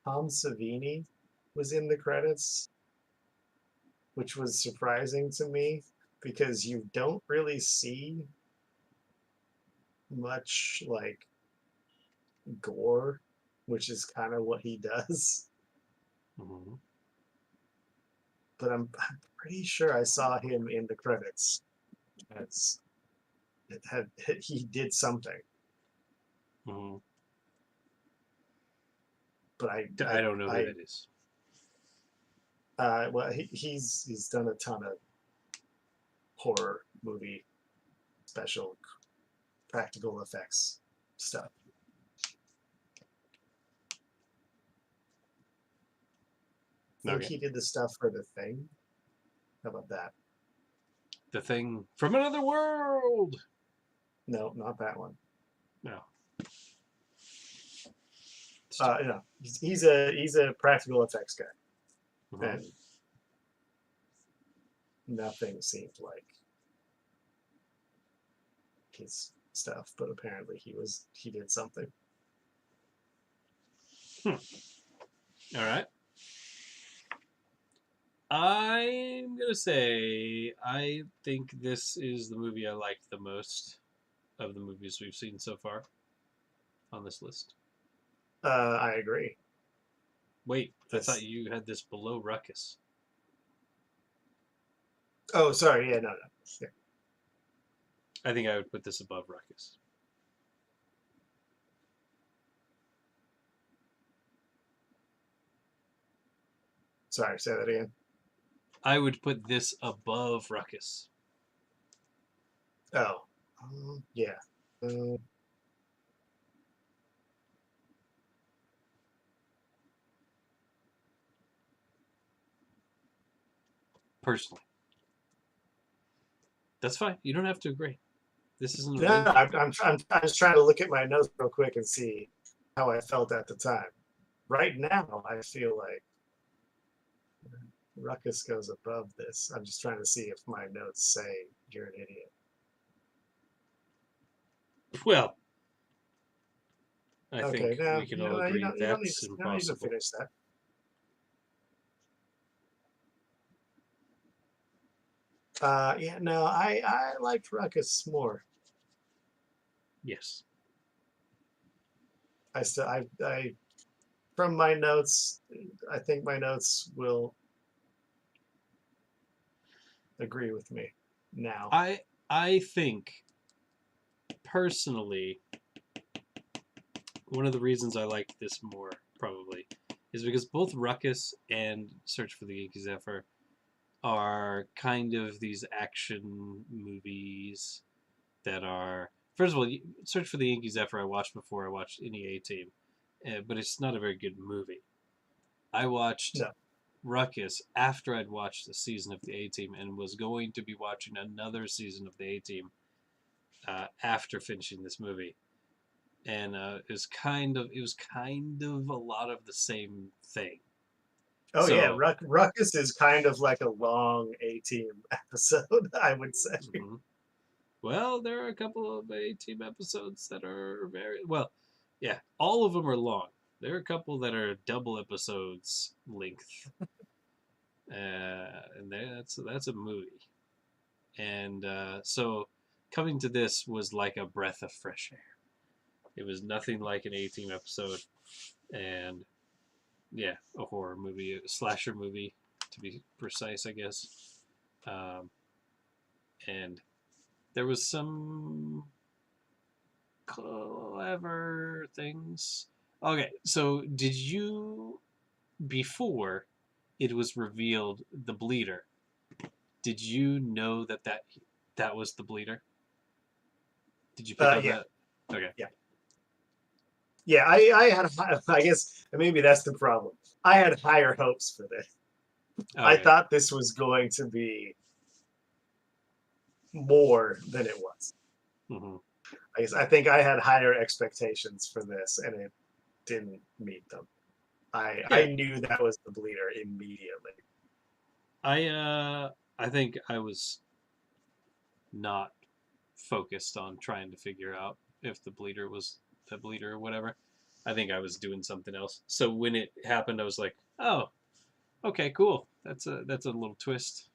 Tom Savini was in the credits, which was surprising to me because you don't really see much like gore, which is kind of what he does. Mhm. But I'm pretty sure I saw him in the credits as it had he did something, Mhm. but I don't know who that is. well he's done a ton of horror movie special practical effects stuff. I think Okay. he did the stuff for The Thing. How about that? The Thing from Another World. No, not that one. No. No, he's a practical effects guy, Mhm. and nothing seemed like his stuff. But apparently, he did something. Hmm. All right. I'm gonna say I think this is the movie I liked the most of the movies we've seen so far on this list. I agree. Wait, I thought This. you had this below Ruckus. Oh, sorry. Yeah, no, no. Yeah. I think I would put this above Ruckus. Sorry. Say that again. I would put this above Ruckus. Oh, yeah. Uh, Personally. That's fine. You don't have to agree. This isn't a no, ranking. I'm just trying to look at my notes real quick and see how I felt at the time. Right now, I feel like Ruckus goes above this. I'm just trying to see if my notes say you're an idiot. Well, I Okay, think no, we can all agree that's you don't need to impossible. finish that. Yeah, no, I liked Ruckus more. Yes. I from my notes, I think my notes will agree with me now. I think personally one of the reasons I liked this more probably is because both Ruckus and Search for the Yankee Zephyr are kind of these action movies that are first of all Search for the Yankee Zephyr I watched before I watched any A Team, but it's not a very good movie. I watched No, Ruckus after I'd watched the season of the A Team and was going to be watching another season of the A Team after finishing this movie, and it was kind of a lot of the same thing. oh yeah, So, Ruckus is kind of like a long A Team episode, I would say. mhm. Well, there are a couple of A Team episodes that are very well. Yeah, all of them are long. There are a couple that are double episodes length. And that's a movie. And so coming to this was like a breath of fresh air. It was nothing like an A-Team episode, and yeah, a horror movie, a slasher movie, to be precise, I guess. Um, and there was some clever things. Okay, so did you, before it was revealed the bleeder, did you know that was the bleeder? Did you pick up Yeah, that? Okay. yeah, yeah. I had, I guess maybe that's the problem. I had higher hopes for this. I Okay. thought this was going to be more than it was. Hmm. I think I had higher expectations for this, and it didn't meet them. I Yeah. knew that was the bleeder immediately. I think I was not focused on trying to figure out if the bleeder was the bleeder or whatever. I think I was doing something else. So when it happened, I was like, "Oh, okay, cool. That's a little twist."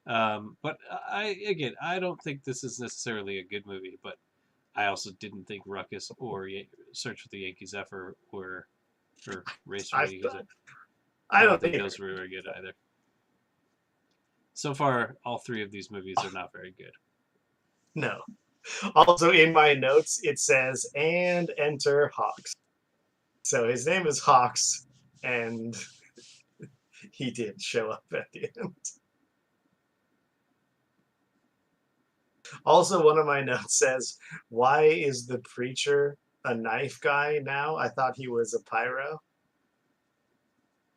But I don't think this is necessarily a good movie. But I also didn't think Ruckus or Search for the Yankees Effort were or Race for I the Yankees. I I don't don't think think those were very good either. So far, all three of these movies are not very good. no. Also, in my notes, it says, and enter Hawks. So his name is Hawks, and he did show up at the end. Also, one of my notes says, why is the preacher a knife guy now? I thought he was a pyro,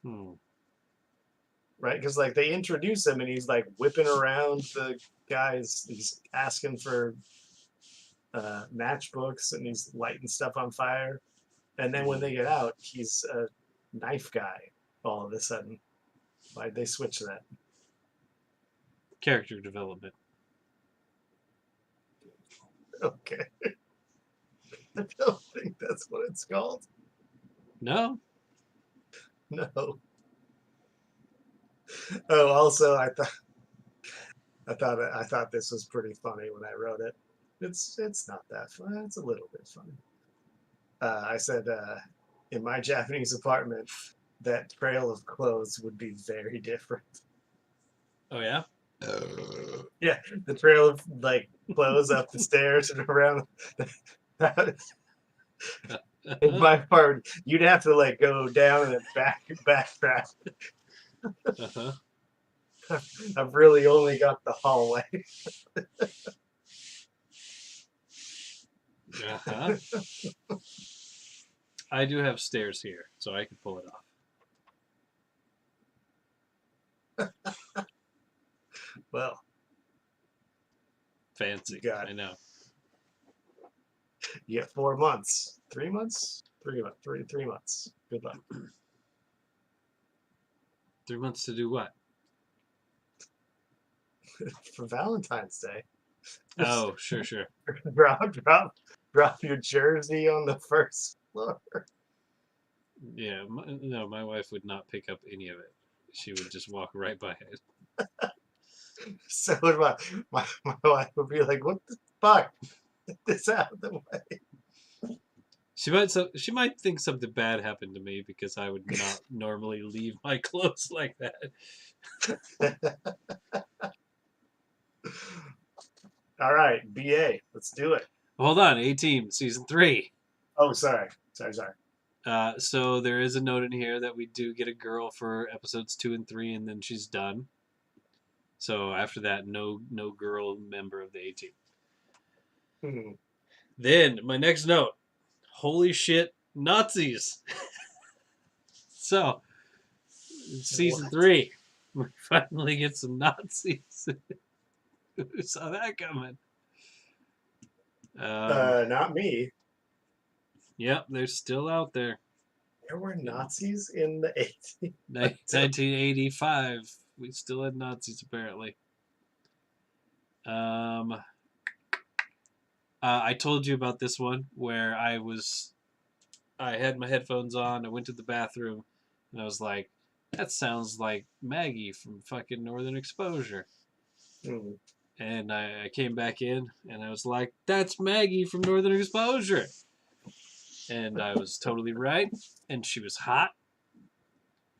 Hmm. right? Because like they introduce him and he's like whipping around the guys. He's asking for matchbooks and he's lighting stuff on fire. And then when Hmm. they get out, he's a knife guy all of a sudden. Why'd they switch that? Character development. Okay. I don't think that's what it's called. No. No. Oh, also, I thought this was pretty funny when I wrote it. It's not that funny. It's a little bit funny. I said in my Japanese apartment that trail of clothes would be very different. Oh yeah. Yeah, the trail of like clothes up the stairs and around. In my part, you'd have to like go down and then backtrack. Uh-huh. I've really only got the hallway. Uh-huh. I do have stairs here, so I can pull it off. Well, you Fancy. got I know. you get 4 months, 3 months, 3 months, 3 months. Good luck 3 months to do what? for Valentine's Day. Just Oh, sure, sure. drop your jersey on the first floor. Yeah, no, my wife would not pick up any of it. She would just walk right by it. So would my wife would be like, "What the fuck? Get this out of the way." She might think something bad happened to me because I would not normally leave my clothes like that. All right, BA, let's do it. Hold on, A-Team season 3. Oh, sorry. So there is a note in here that we do get a girl for episodes 2 and 3, and then she's done. So after that, no girl member of the A-Team. Hmm. Then my next note: holy shit, Nazis! So season What? 3, we finally get some Nazis. Who saw that coming? Not me. Yep, they're still out there. There were Nazis in the 80s. 1985, we still had Nazis apparently. I told you about this one where I had my headphones on. I went to the bathroom, and I was like, that sounds like Maggie from fucking Northern Exposure. Mm. And I came back in and I was like, that's Maggie from Northern Exposure. And I was totally right. And she was hot.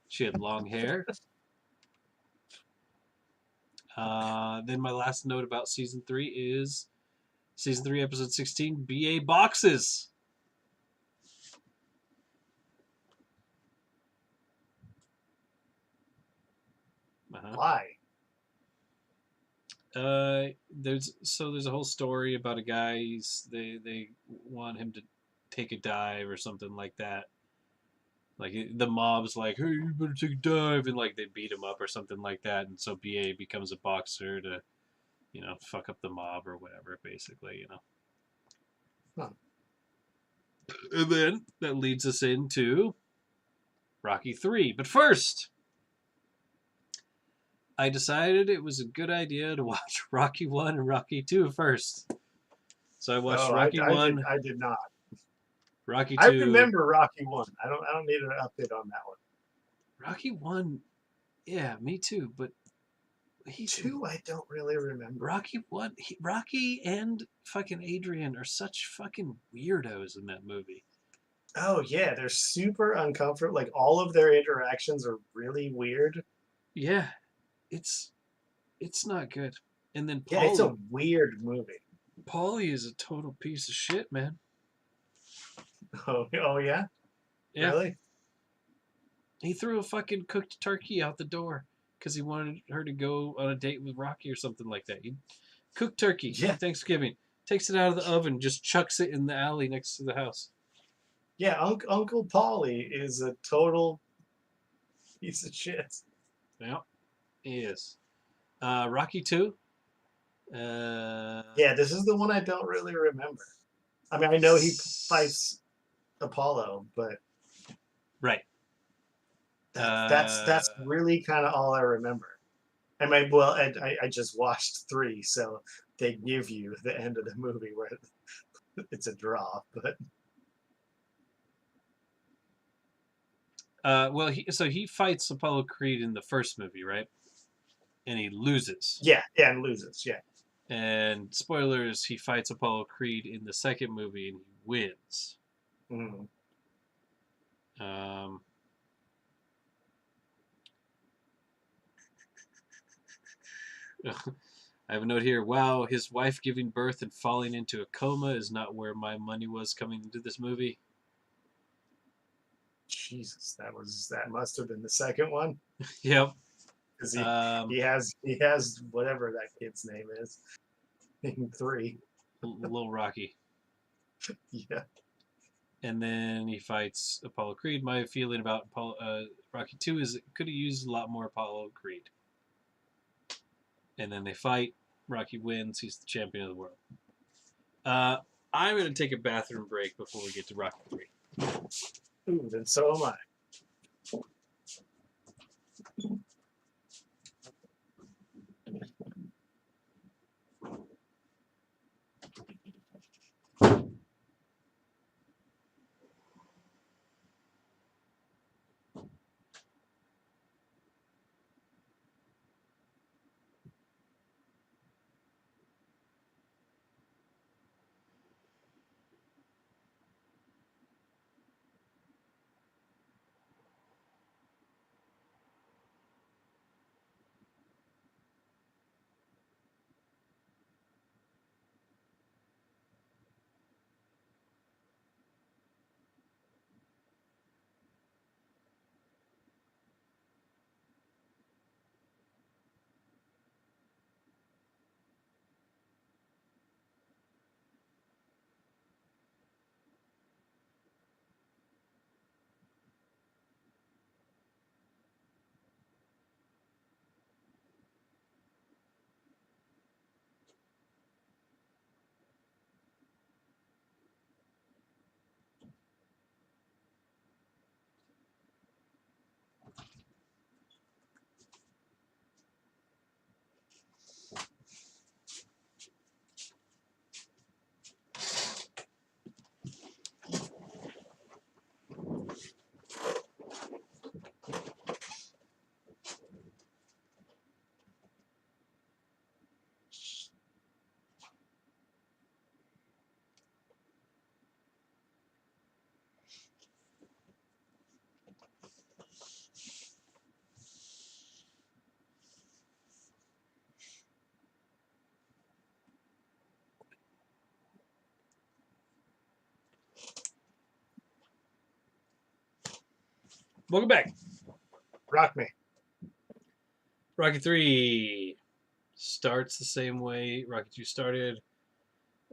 She had long hair. Then my last note about season 3 is season 3, episode 16, BA boxes. Uh-huh. Why? There's a whole story about a guy. They want him to take a dive or something like that. Like the mob's like, hey, you better take a dive, and like they beat him up or something like that, and so BA becomes a boxer to, fuck up the mob or whatever, basically. Huh. And then that leads us into Rocky 3. But first, I decided it was a good idea to watch Rocky 1 and Rocky 2 first. So I watched Oh, I, Rocky I did 1, I did not. Rocky I 2. remember Rocky 1. I don't need an update on that one. Rocky 1, yeah, me too, but he's 2, I don't really remember. Rocky 1, Rocky and fucking Adrian are such fucking weirdos in that movie. Oh yeah, they're super uncomfortable. Like all of their interactions are really weird. Yeah, it's not good. And then Yeah, it's a weird movie. Paulie is a total piece of shit, man. Oh yeah? Yeah. Really? He threw a fucking cooked turkey out the door because he wanted her to go on a date with Rocky or something like that. He cooked turkey Yeah. for Thanksgiving, takes it out of the oven, just chucks it in the alley next to the house. Yeah, Uncle Paulie is a total piece of shit. Yeah, he is. Rocky 2. Yeah, this is the one I don't really remember. I mean, I know he fights Apollo, but Right. that's really kind of all I remember. I just watched 3, so they give you the end of the movie where it's a draw, but he fights Apollo Creed in the first movie, right? And he loses. yeah, and loses, yeah. And spoilers, he fights Apollo Creed in the second movie and he wins. Mm. I have a note here. Wow, his wife giving birth and falling into a coma is not where my money was coming into this movie. Jesus, that must have been the second one. Yep. Because he has whatever that kid's name is in 3. Little Rocky. Yeah. And then he fights Apollo Creed. My feeling about Rocky 2 is it could have used a lot more Apollo Creed. And then they fight. Rocky wins. He's the champion of the world. I'm going to take a bathroom break before we get to Rocky 3. Ooh, then so am I. Welcome back. Rock me. Rocky 3 starts the same way Rocky 2 started.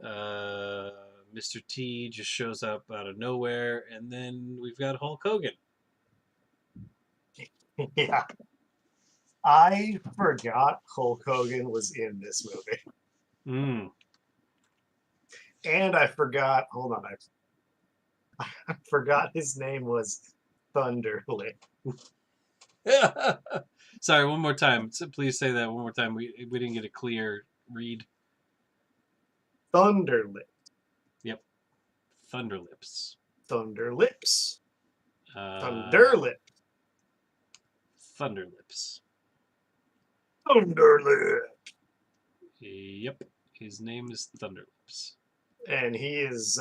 Mr. T just shows up out of nowhere, and then we've got Hulk Hogan. Yeah. I forgot Hulk Hogan was in this movie. And I forgot, hold on, I forgot his name was Thunderlick. Sorry, one more time. Please say that one more time. We didn't get a clear read. Thunderlick. Yep. Thunderlips. Thunderlips. Uh, Thunderlip. Thunderlips. Thunderlip. Yep. His name is Thunderlips. And he is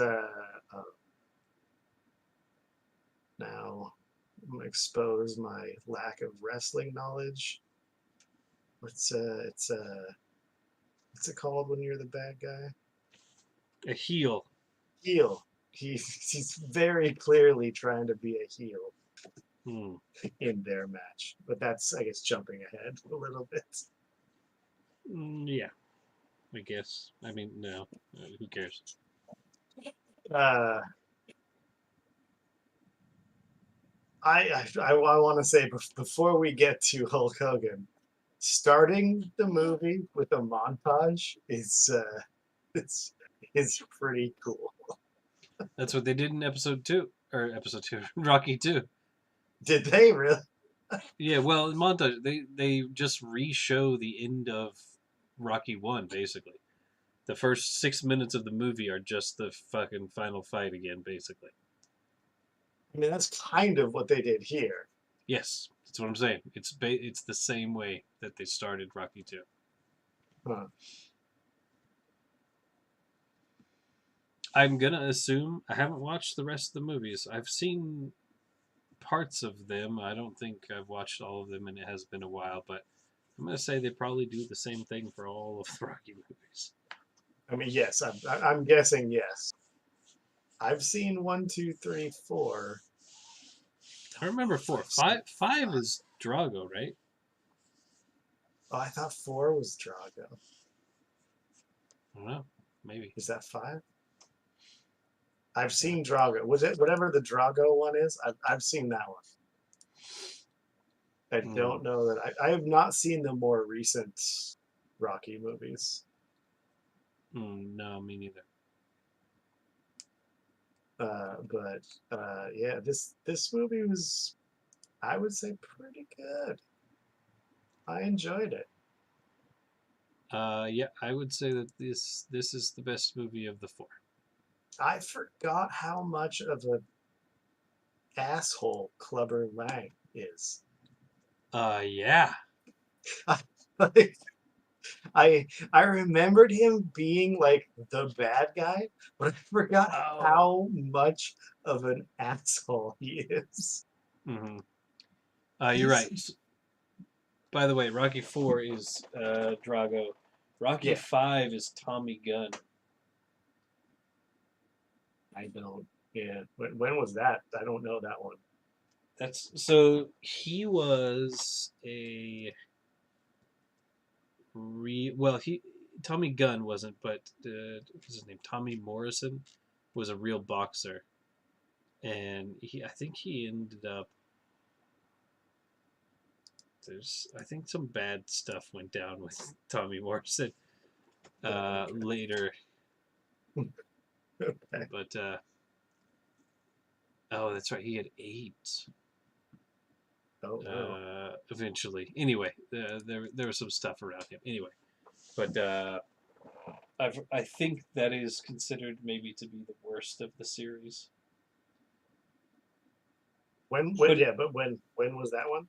now I'm gonna expose my lack of wrestling knowledge. What's it called when you're the bad guy? A heel. Heel. He's very clearly trying to be a heel in their match. But that's, I guess, jumping ahead a little bit. Yeah. I guess. I mean, no. Who cares? I want to say before we get to Hulk Hogan, starting the movie with a montage is pretty cool. That's what they did in episode 2. Or episode 2. Rocky 2. Did they really? Yeah, well, in montage, they just re-show the end of Rocky 1, basically. The first 6 minutes of the movie are just the fucking final fight again, basically. I mean, that's kind of what they did here. Yes, that's what I'm saying. It's the same way that they started Rocky 2. Huh. I'm gonna assume I haven't watched the rest of the movies. I've seen parts of them. I don't think I've watched all of them, and it has been a while. But I'm gonna say they probably do the same thing for all of the Rocky movies. I mean, yes, I'm guessing yes. I've seen 1, 2, 3, 4. I remember 4. Five is Drago, right? Oh, I thought 4 was Drago. I don't know. Maybe. Is that 5? I've seen Drago. Was it whatever the Drago one is? I've seen that one. I don't know that I have not seen the more recent Rocky movies. No, me neither. But yeah, this movie was, I would say, pretty good. I enjoyed it. Yeah, I would say that this is the best movie of the 4. I forgot how much of an asshole Clubber Lang is. Yeah. Like, I remembered him being like the bad guy, but I forgot how much of an asshole he is. You're right. By the way, Rocky 4 is Drago. Rocky 5 is Tommy Gunn. I don't. Yeah. When was that? I don't know that one. That's so he was a Tommy Gunn wasn't, but what's his name? Tommy Morrison was a real boxer, and I think he ended up. I think some bad stuff went down with Tommy Morrison later. Okay. But oh, that's right. He had AIDS. Oh, no. Eventually. Anyway, there was some stuff around him. Anyway, but I think that is considered maybe to be the worst of the series. When was that one?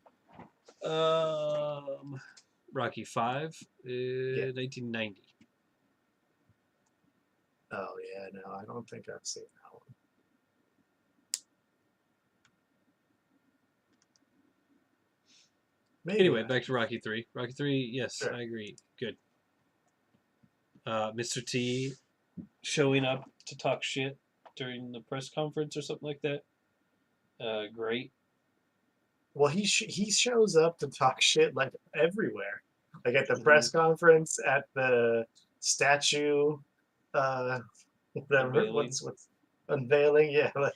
Rocky 5, 1990. Oh yeah, no, I don't think I've seen that one. Maybe anyway, back to Rocky 3. Rocky 3, yes, sure. I agree. Good. Mr. T showing up to talk shit during the press conference or something like that. Great. well, he shows up to talk shit like everywhere, like at the Hmm. press conference, at the statue, uh, whatever. Unveiling. What's unveiling? Yeah, like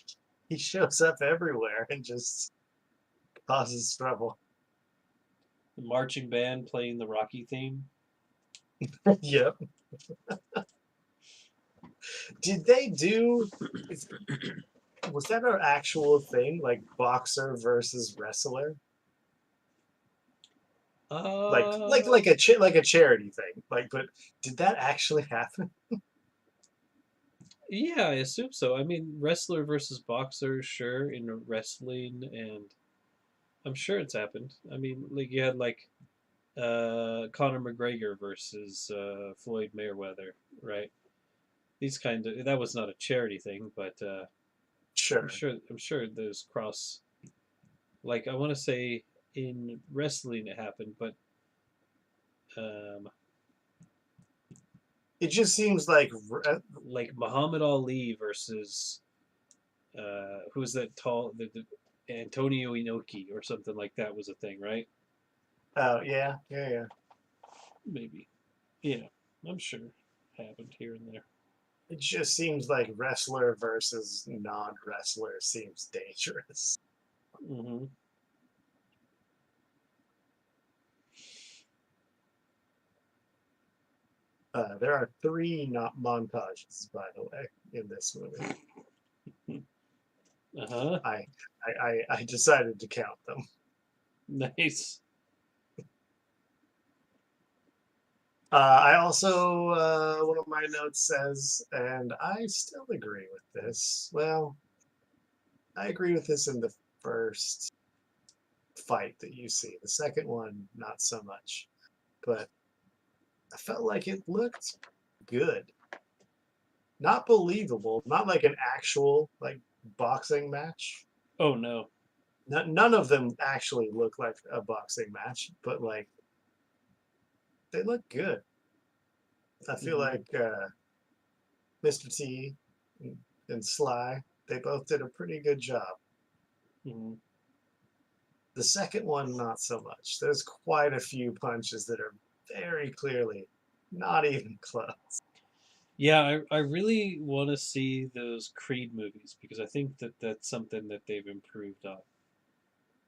he shows up everywhere and just causes trouble. The marching band playing the Rocky theme. Yep. Did they do? is- Was that an actual thing, like boxer versus wrestler? Like Uh, like a charity thing. Like, but did that actually happen? yeah, I assume so. I mean, wrestler versus boxer, sure, in wrestling, and I'm sure it's happened. I mean, like you had like Conor McGregor versus Floyd Mayweather, right? These kind of that was not a charity thing, but Sure. I'm sure those cross like I want to say in wrestling it happened, but um, It just seems like like Muhammad Ali versus who was that tall the Antonio Inoki or something like that was a thing, right? oh yeah, yeah, yeah. Maybe, yeah, I'm sure happened here and there. It just seems like wrestler versus non-wrestler seems dangerous. Hmm. There are three not montages, by the way, in this movie. Uh huh. I I decided to count them. Nice. I also one of my notes says, and I still agree with this. Well, I agree with this in the first fight that you see. The second one, not so much. But I felt like it looked good. Not believable, not like an actual like boxing match. Oh no. None of them actually look like a boxing match, but like they look good. I feel Hmm. like Mr. T and Sly, they both did a pretty good job. Hmm. The second one, not so much. There's quite a few punches that are very clearly not even close. Yeah, I really want to see those Creed movies because I think that that's something that they've improved on.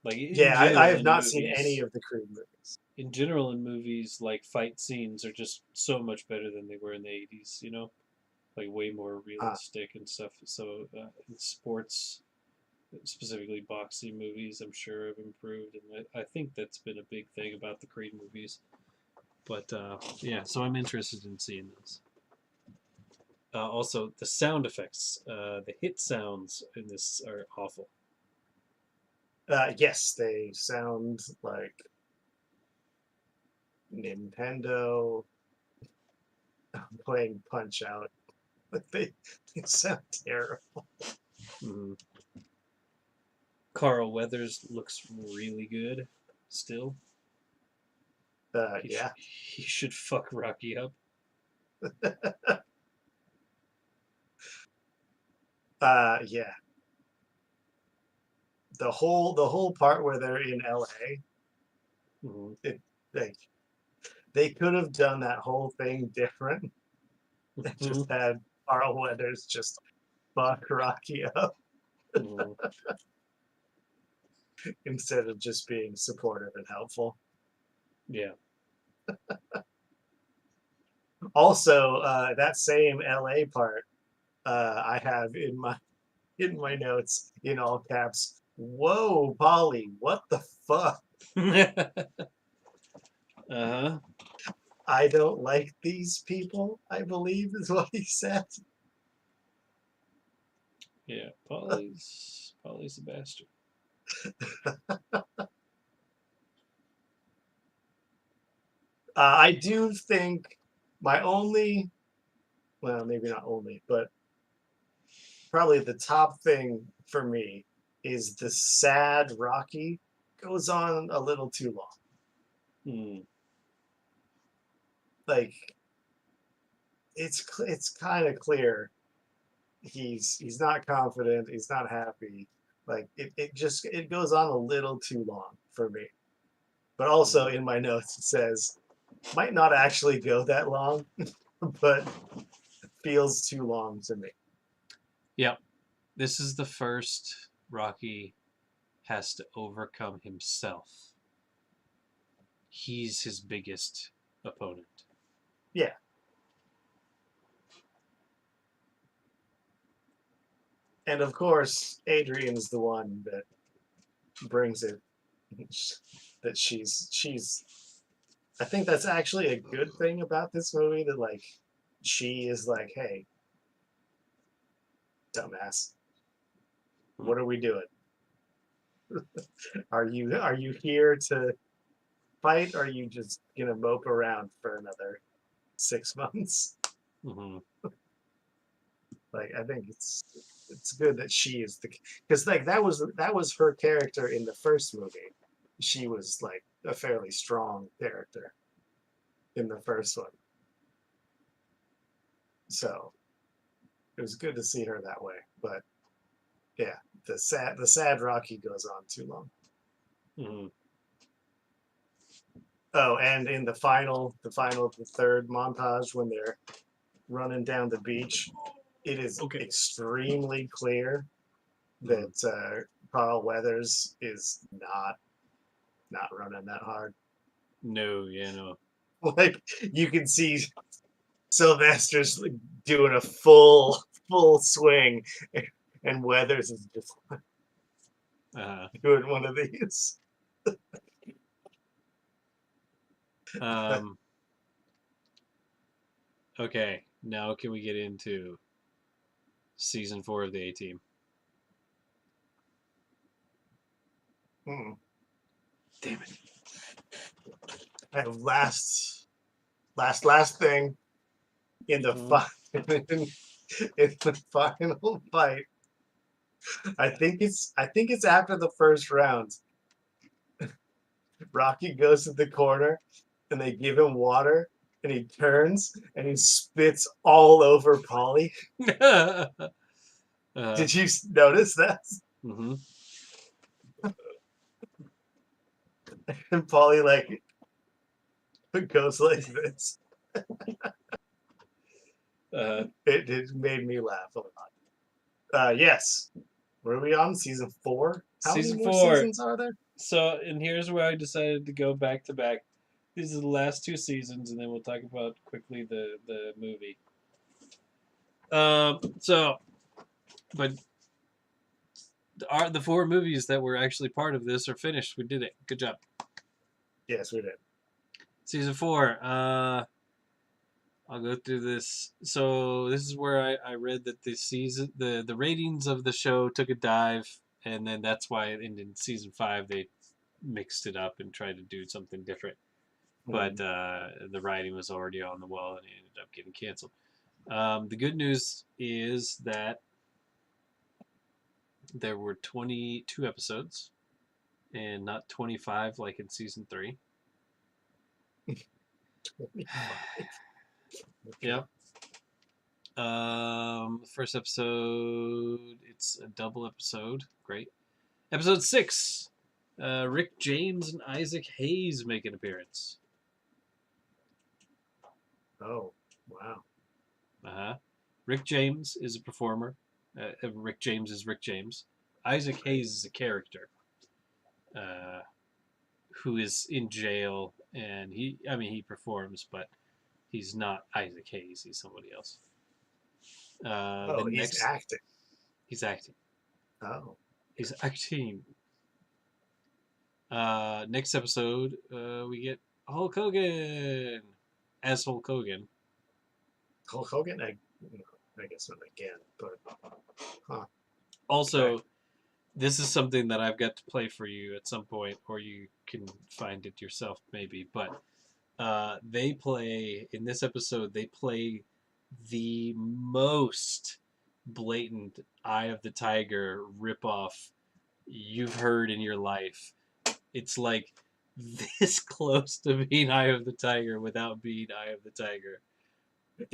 Like Yeah, I have not seen any of the Creed movies. in general in movies, like fight scenes are just so much better than they were in the 80s, you know? Like way more Uh, realistic and stuff. So in sports, specifically boxing movies, I'm sure have improved, and I think that's been a big thing about the Creed movies. But yeah, so I'm interested in seeing those. Also, the sound effects, the hit sounds in this are awful. yes, they sound like Nintendo playing Punch Out. They sound terrible. Mm. Carl Weathers looks really good still. Yeah. He should fuck Rocky up. Yeah. The whole part where they're in LA, Mm-hmm. it like they could have done that whole thing different. They just had Carl Weathers just fuck Rocky up Mm-hmm. instead of just being supportive and helpful. Yeah. Also, that same LA part, I have in my notes in all caps. Whoa, Polly, what the fuck? Uh-huh. I don't like these people, I believe is what he said. Yeah. Polly's a bastard. I do think my only, well, maybe not only, but probably the top thing for me is the sad Rocky goes on a little too long. Mm. Like it's kind of clear he's not confident, he's not happy, Like it goes on a little too long for me. But also in my notes it says might not actually go that long, but feels too long to me. Yep. This is the first Rocky has to overcome himself. He's his biggest opponent. Yeah. And of course, Adrian's the one that brings it. That she's. I think that's actually a good thing about this movie. That like, she is like, hey, dumbass, what are we doing? Are you here to fight? Or are you just gonna mope around for another 6 months? Mm-hmm. Like I think it's good that she is the because like that was her character in the first movie. She was like a fairly strong character in the first one, so it was good to see her that way. But yeah, the sad Rocky goes on too long. Mm-hmm. Oh, and in the third montage when they're running down the beach, it is Okay. extremely clear that Carl Weathers is not running that hard. No, yeah, no. Like you can see Sylvester's like, doing a full swing, and Weathers is just doing one of these. Um, okay, now can we get into season 4 of the A Team? Hmm. Damn it. I have last thing in the in the final fight. I think it's after the first round. Rocky goes to the corner and they give him water and he turns and he spits all over Polly. Did you notice that? Mm-hmm. And Polly like goes like this. It made me laugh a lot. Yes. What are we on? Season 4? How many Season more 4. seasons are there? So, and here's where I decided to go back to back. These are the last 2 seasons, and then we'll talk about quickly the movie. So, but the 4 movies that were actually part of this are finished. We did it. Good job. Yes, we did. Season 4. I'll go through this. So this is where I read that the ratings of the show took a dive, and then that's why in season 5 they mixed it up and tried to do something different. But the writing was already on the wall, and it ended up getting canceled. The good news is that there were 22 episodes, and not 25 like in season 3. Yep. First episode, it's a double episode. Great. Episode 6, Rick James and Isaac Hayes make an appearance. Oh, wow. Rick James is a performer. Rick James is Rick James. Isaac Hayes is a character who is in jail, and he performs, but he's not Isaac Hayes. He's somebody else. Oh, he's acting. He's acting. Oh. He's acting. Next episode, we get Hulk Hogan as Hulk Hogan. Hulk Hogan? I guess not again, but Also, okay. this is something that I've got to play for you at some point, or you can find it yourself, maybe. But they play in this episode. They play the most blatant Eye of the Tiger ripoff you've heard in your life. It's like this close to being Eye of the Tiger without being Eye of the Tiger.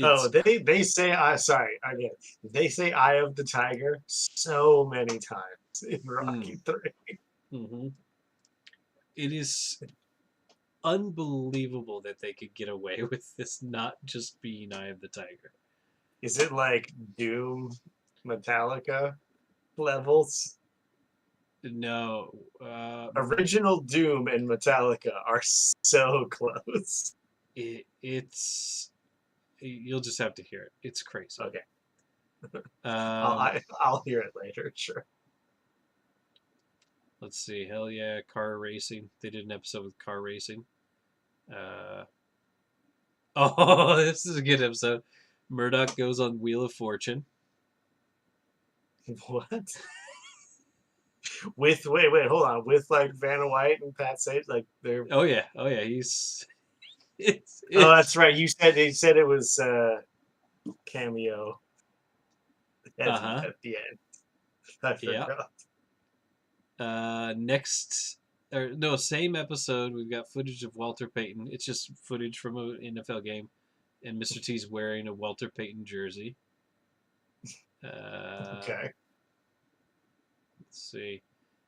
Oh, It's they say I sorry again. They say Eye of the Tiger so many times. in Rocky 3. Mm-hmm. It is unbelievable that they could get away with this not just being Eye of the Tiger. Is it like Doom Metallica levels? No, Original Doom and Metallica are so close. it's you'll just have to hear it. It's crazy. Okay, Um, I'll hear it later. Sure. let's see. Hell yeah, car racing. They did an episode with car racing. Uh, oh, this is a good episode. Murdoch goes on Wheel of Fortune. What? With wait, hold on. With like Vanna White and Pat Sage, like they're. Oh yeah, oh yeah. He's Oh, it's that's right. You said it was cameo uh huh. at the end. I Yeah. forgot. Next, or no, same episode. We've got footage of Walter Payton. It's just footage from an NFL game, and Mr. T's wearing a Walter Payton jersey. Okay. Let's see.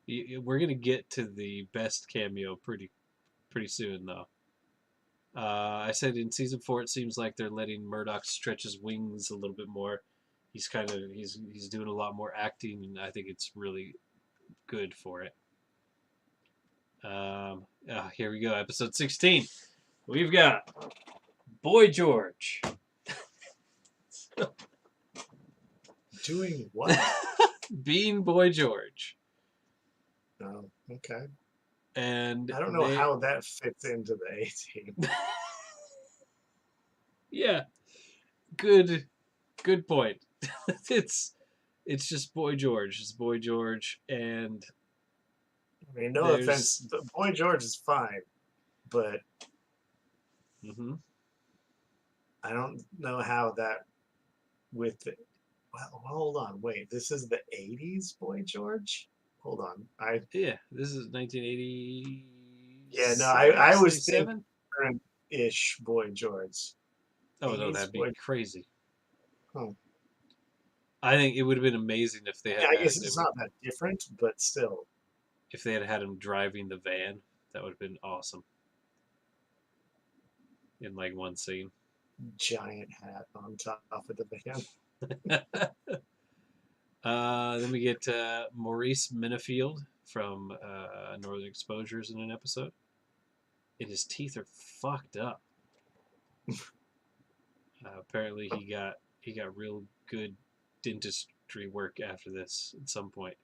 We're gonna get to the best cameo pretty soon, though. I said in season 4, it seems like they're letting Murdoch stretch his wings a little bit more. He's doing a lot more acting, and I think it's really good for it. Here we go, episode 16. We've got Boy George. Doing what? Being Boy George. Oh, okay. And I don't know how that fits into the A-Team. Yeah, good point. it's it's just Boy George. It's Boy George, and I mean, no offense, but Boy George is fine, but I don't know how that with it. Well, hold on, wait. This is the '80s Boy George. Hold on, yeah, this is 1980. yeah, no, I was thinking 87? current-ish Boy George. Oh no, 80s that'd be Boy. crazy. Oh, I think it would have been amazing if they yeah, I guess it's not that different, but still. if they had him driving the van. That would have been awesome. In like one scene. Giant hat on top of the van. Then we get Maurice Minifield from Northern Exposures in an episode. And his teeth are fucked up. Apparently, he got real good dentistry work after this at some point,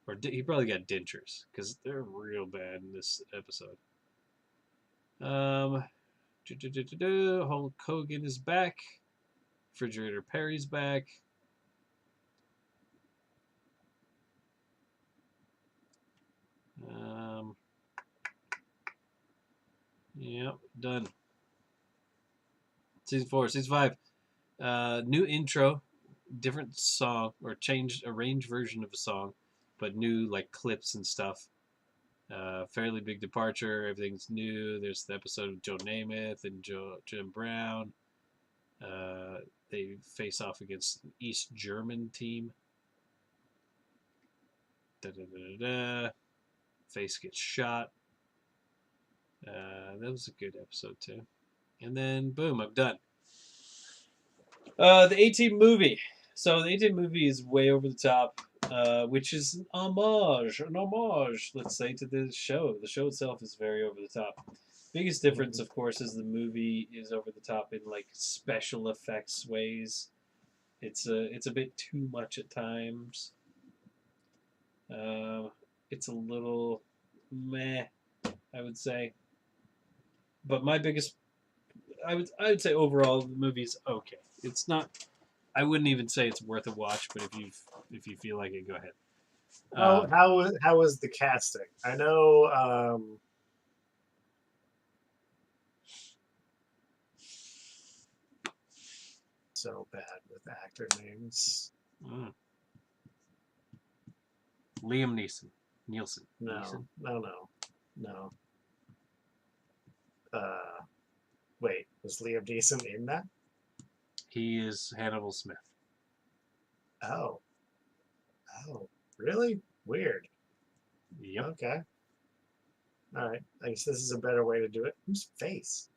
or he probably got dentures because they're real bad in this episode. Hulk Hogan is back. Refrigerator Perry's back. Yep, done. Season 4, season 5. New intro, different song, or changed arranged version of a song, but new like clips and stuff. Fairly big departure. Everything's new. There's the episode of Joe Namath and Jim Brown. They face off against an East German team. Face gets shot. That was a good episode too. And then boom, I'm done. The A-Team movie. So the A-Team movie is way over the top, which is an homage, let's say, to the show. The show itself is very over the top. Biggest difference, of course, is the movie is over the top in like special effects ways. It's a bit too much at times. It's a little meh, I would say. But my biggest, I would say overall the movie's okay. It's not. I wouldn't even say it's worth a watch, but if you feel like it, go ahead. How was the casting? I know so bad with actor names. Liam Neeson. Nielsen. No, Neeson. no. Wait, was Liam Neeson in that? He is Hannibal Smith. Oh, really? Weird. Yep. Okay. All right. I guess this is a better way to do it. Whose face?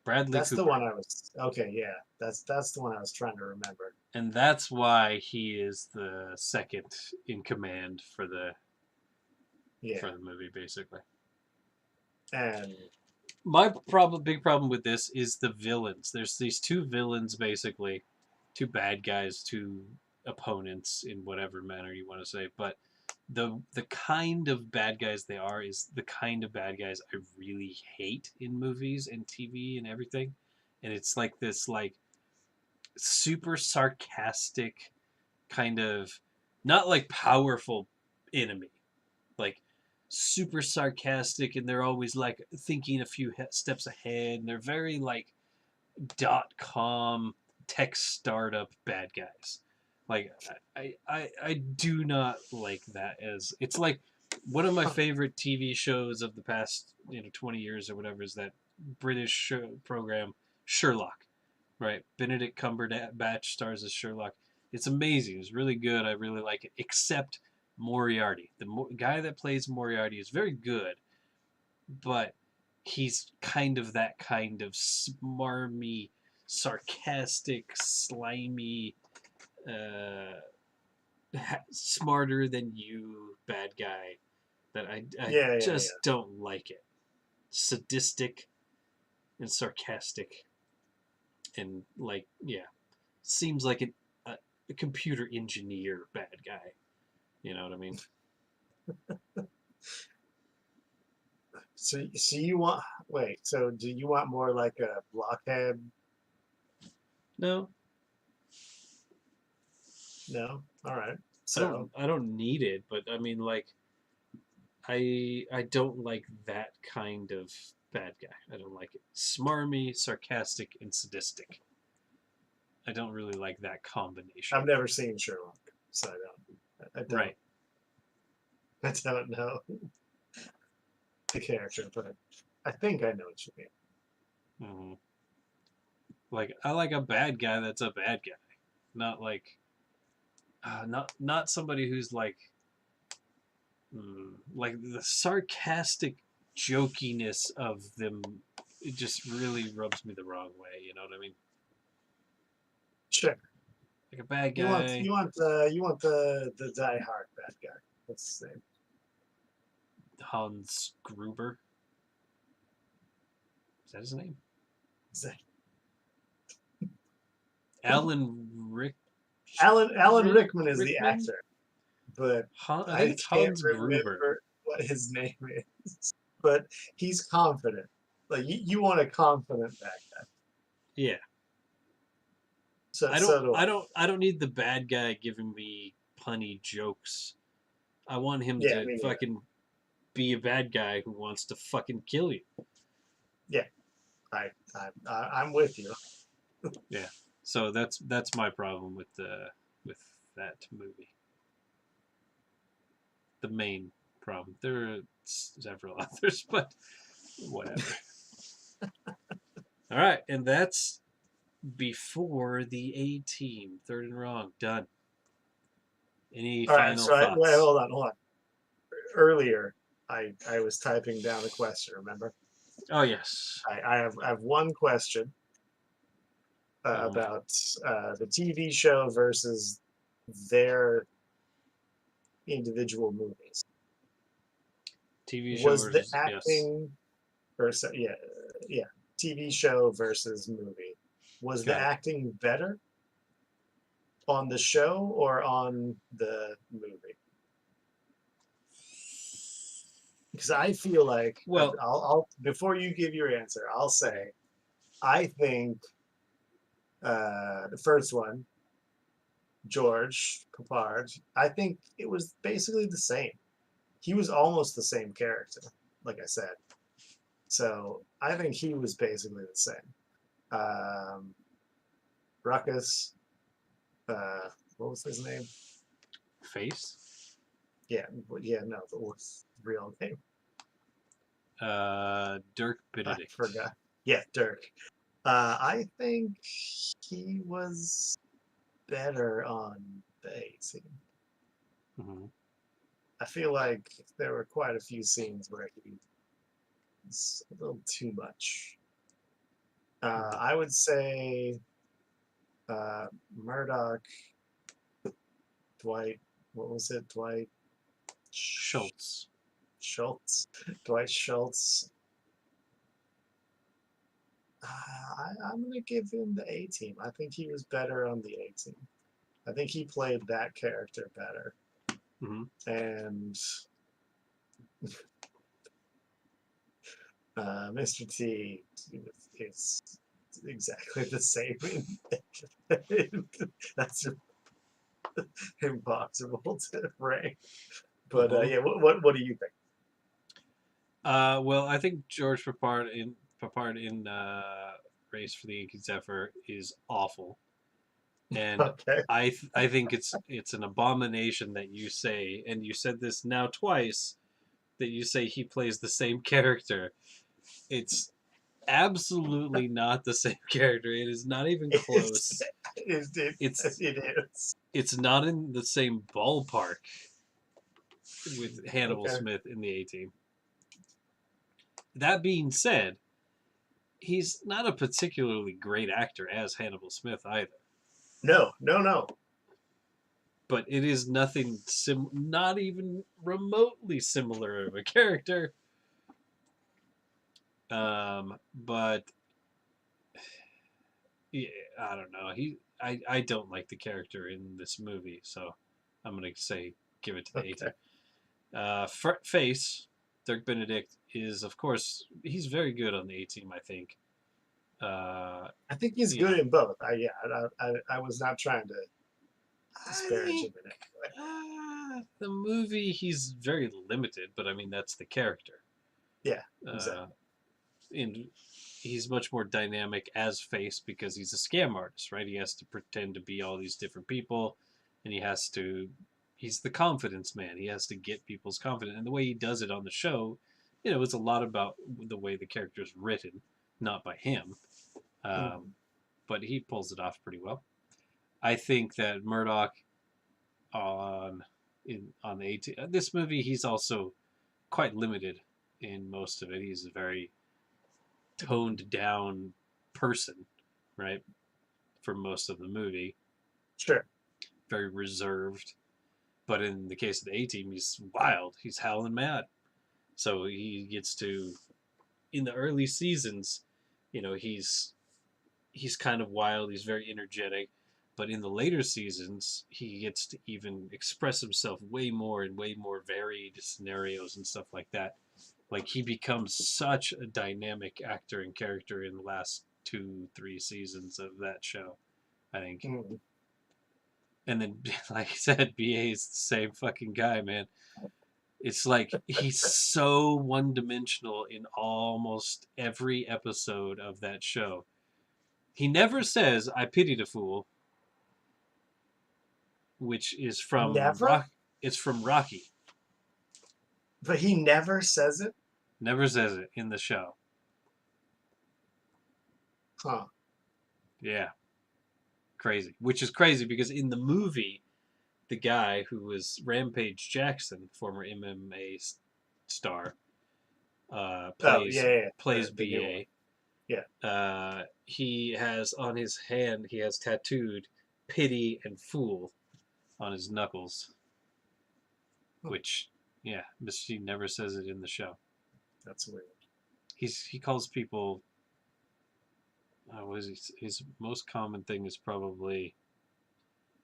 Bradley That's the Cooper. one I was. Okay, yeah. That's the one I was trying to remember. And that's why he is the second in command Yeah. for the movie, basically. And My big problem with this is the villains. There's these two villains, basically, two bad guys, two opponents in whatever manner you want to say. But the kind of bad guys they are is the kind of bad guys I really hate in movies and TV and everything. And it's like this super sarcastic kind of, not like powerful enemy, like super sarcastic, and they're always like thinking a few steps ahead, and they're very like .com tech startup bad guys. Like I do not like that. As it's like one of my favorite TV shows of the past 20 years or whatever is that British program Sherlock, right? Benedict Cumberbatch stars as Sherlock. It's amazing. It's really good. I really like it. Except Moriarty, the guy that plays Moriarty, is very good, but he's kind of that kind of smarmy, sarcastic, slimy, uh, smarter than you bad guy that I yeah, yeah, just yeah. don't like it. Sadistic and sarcastic and like seems like a computer engineer bad guy. You know what I mean? So you want wait, so do you want more like a blockhead? No, No? All right. I So don't. I don't need it, but I mean, like, I don't like that kind of bad guy. I don't like it. Smarmy, sarcastic, and sadistic. I don't really like that combination. I've never seen Sherlock, so I don't Right. I don't know the character, but I think I know what you mean. hmm Like I like a bad guy that's a bad guy, not like not somebody who's like the sarcastic jokiness of them. It just really rubs me the wrong way. You know what I mean? Sure. Like a bad You want guy, you want you want the die hard bad guy. That's the same. Hans Gruber. Is that his name? Alan Rick. Alan Rickman is the Rickman? actor, but I think I it's can't Hans Gruber. remember what his name is. But he's confident. Like you want a confident bad guy. Yeah. So so do I. I don't need the bad guy giving me punny jokes. I want him Yeah, to me neither. fucking be a bad guy who wants to fucking kill you. Yeah, I'm with you. Yeah. So that's my problem with that movie. The main problem. There are several others, but whatever. All right, and that's before the A Team. Third and wrong. Done. Any All right, final so wait, thoughts? hold on. Earlier, I was typing down a question. Remember, Oh yes. I have one question Uh, about the TV show versus their individual movies. TV show Was the versus yes. acting, or yeah, TV show versus movie? Was the Got it. acting better on the show or on the movie? Because I feel like Well, I'll before you give your answer, I'll say I think the first one, George Papard, I think it was basically the same. He was almost the same character, like I said. So I think he was basically the same. Um, Ruckus, what was his name? face. Yeah, yeah, no, but what's his real name? Dirk I Benedict. forgot. Yeah, Dirk. I think he was better on the 18. Mm-hmm. I feel like there were quite a few scenes where he was a little too much. I would say Murdoch, Dwight, what was it? Dwight Schultz. Schultz. Dwight Schultz. I'm going to give him the A team. I think he was better on the A team. I think he played that character better. Mm-hmm. And Mr. T is exactly the same. That's impossible to rank. But yeah, what do you think? Well, I think George Papard in Race for the Yankee Zephyr is awful, and Okay. I think it's an abomination that you say, and you said this now twice, that you say he plays the same character. It's absolutely not the same character. It is not even It's, close. it, It's it is. it's not in the same ballpark with Hannibal Okay. Smith in the A Team. That being said, he's not a particularly great actor as Hannibal Smith either. No. But it is not even remotely similar of a character. But yeah, I don't know. I don't like the character in this movie, so I'm gonna say give it to the A Okay. Team. Face Dirk Benedict is, of course, he's very good on the A Team. I think. I think he's You know, good in both. I was not trying to I disparage think him in any way. the movie he's very limited, but I mean that's the character. Yeah, Uh, exactly. and he's much more dynamic as Face because he's a scam artist, right? He has to pretend to be all these different people, and he's the confidence man. He has to get people's confidence, and the way he does it on the show, it's a lot about the way the character is written, not by him. Mm. But he pulls it off pretty well. I think that Murdoch on on the 18 this movie, he's also quite limited in most of it. He's a very toned down person, right? For most of the movie, Sure. very reserved. But in the case of the A Team, he's wild. He's howling mad. So he gets to, in the early seasons, he's kind of wild. He's very energetic. But in the later seasons, he gets to even express himself way more in way more varied scenarios and stuff like that. Like he becomes such a dynamic actor and character in the last 2, 3 seasons of that show, I think. Mm. And then, like I said, BA is the same fucking guy, man. It's like he's so one dimensional in almost every episode of that show. He never says, I pity the fool, which is from Never? It's from Rocky. But he never says it? Never says it in the show. Huh. Yeah. Crazy. Which is crazy because in the movie, the guy who was Rampage Jackson, former MMA star, Oh, plays yeah. plays The new one. BA. Yeah. He has on his hand, he has tattooed pity and fool on his knuckles, which, yeah, he never says it in the show. That's weird. He calls people. His most common thing is probably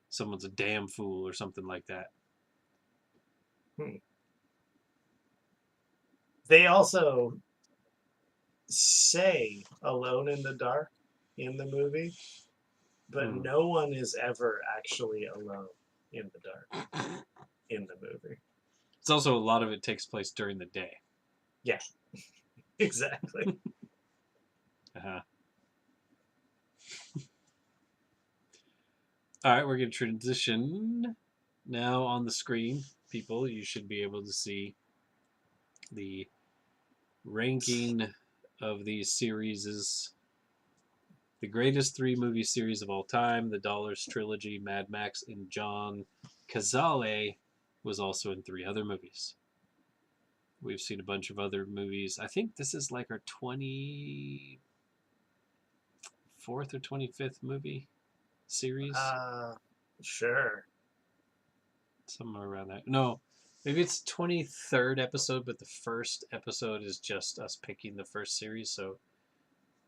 someone's a damn fool or something like that. Hmm. They also say "Alone in the Dark" in the movie, but Mm. no one is ever actually alone in the dark in the movie. It's also a lot of it takes place during the day. Yeah, exactly. Uh-huh. All right, we're going to transition now on the screen. People, you should be able to see the ranking of these series. The greatest 3 movie series of all time, the Dollars trilogy, Mad Max, and John Cazale was also in 3 other movies. We've seen a bunch of other movies. I think this is like our 24th or 25th movie series, Sure. somewhere around that. No, maybe it's 23rd episode, but the first episode is just us picking the first series. So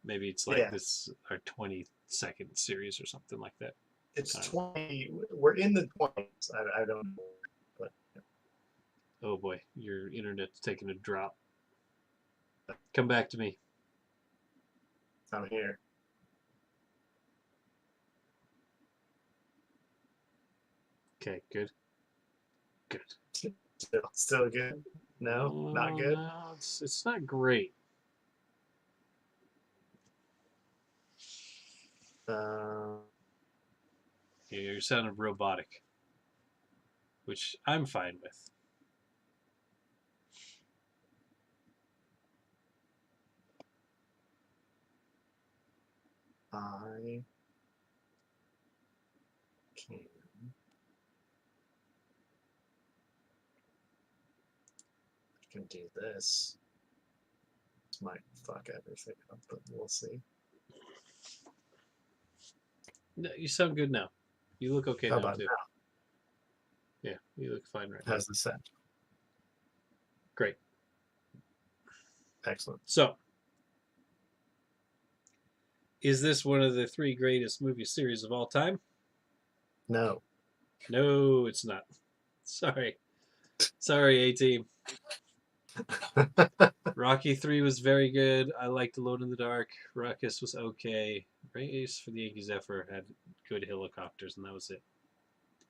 maybe it's like Yeah. this our 22nd series or something like that. It's Kind of. 20. We're in the 20s. I don't know, but Oh boy, your internet's taking a drop. Come back to me. I'm here. Okay, good. Good. Still good? No, not good. No, it's not great. Uh, Yeah, you're sounding robotic, which I'm fine with. I can do this. This might fuck everything up, but we'll see. No, you sound good now. You look okay How now about too. now? Yeah, you look fine right now. How's this sound? Great. Excellent. So, is this one of the 3 greatest movie series of all time? No. No, it's not. Sorry. Sorry, A-Team. Rocky 3 was very good. I liked Alone in the Dark. Ruckus was okay. Race for the Yankee Zephyr had good helicopters, and that was it.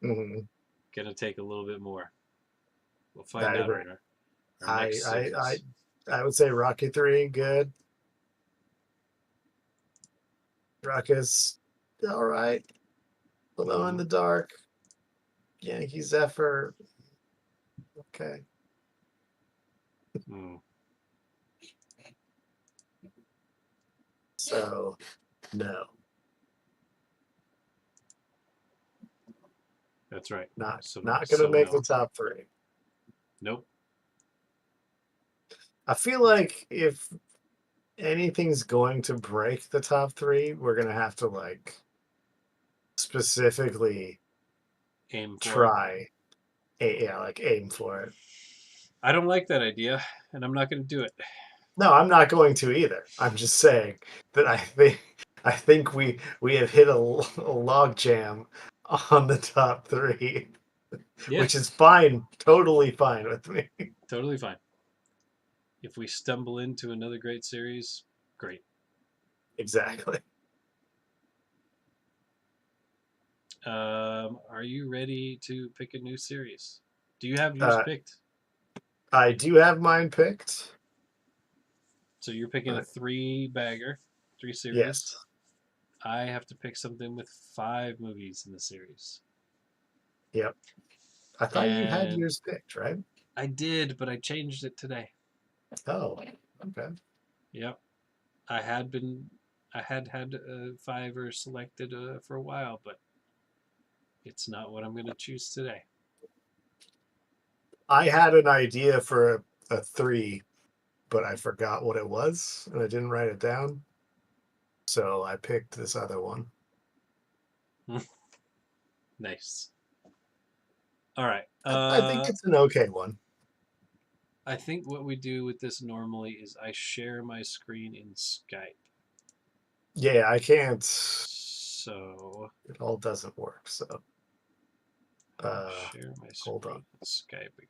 Mhm. Gonna take a little bit more. We'll find I out agree. in our next series. I would say Rocky 3, good. Ruckus, all right. Below in the Dark, Yankee Zephyr, okay. Mm, So, no, that's right. not So not gonna so make no. the top 3. Nope. I feel like if anything's going to break the top 3, we're gonna have to like specifically Aim for it. try, yeah, like aim for it. I don't like that idea, and I'm not gonna do it. No, I'm not going to either. I'm just saying that I think we have hit a log jam on the top 3, Yeah, which is fine, totally fine with me. totally fine. If we stumble into another great series, great. Exactly. Are you ready to pick a new series? Do you have yours Uh, picked? I do have mine picked. So you're picking a 3 bagger, 3 Yes. series. I have to pick something with 5 movies in the series. Yep. I thought you had And yours picked, right? I did, but I changed it today. Oh, okay. Yep. I had been, I had 5 or selected for a while, but it's not what I'm going to choose today. I had an idea for a 3, but I forgot what it was and I didn't write it down. So I picked this other one. Nice. All right. I think it's an okay one. I think what we do with this normally is I share my screen in Skype. Yeah, I can't. So It all doesn't work. So, I'll share my hold screen on. in Skype again.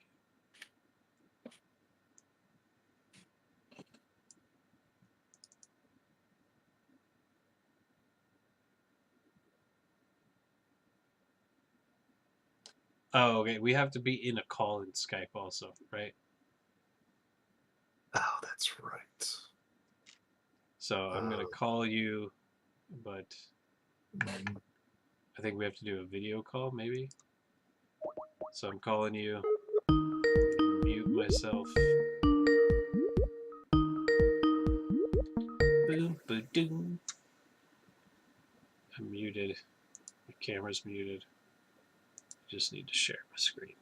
Oh, okay. We have to be in a call in Skype also, right? Oh, that's right. So I'm gonna call you, but Mm, I think we have to do a video call, maybe. So I'm calling you. Mute myself. Boom, boom, doom. I'm muted. My camera's muted. I just need to share my screen.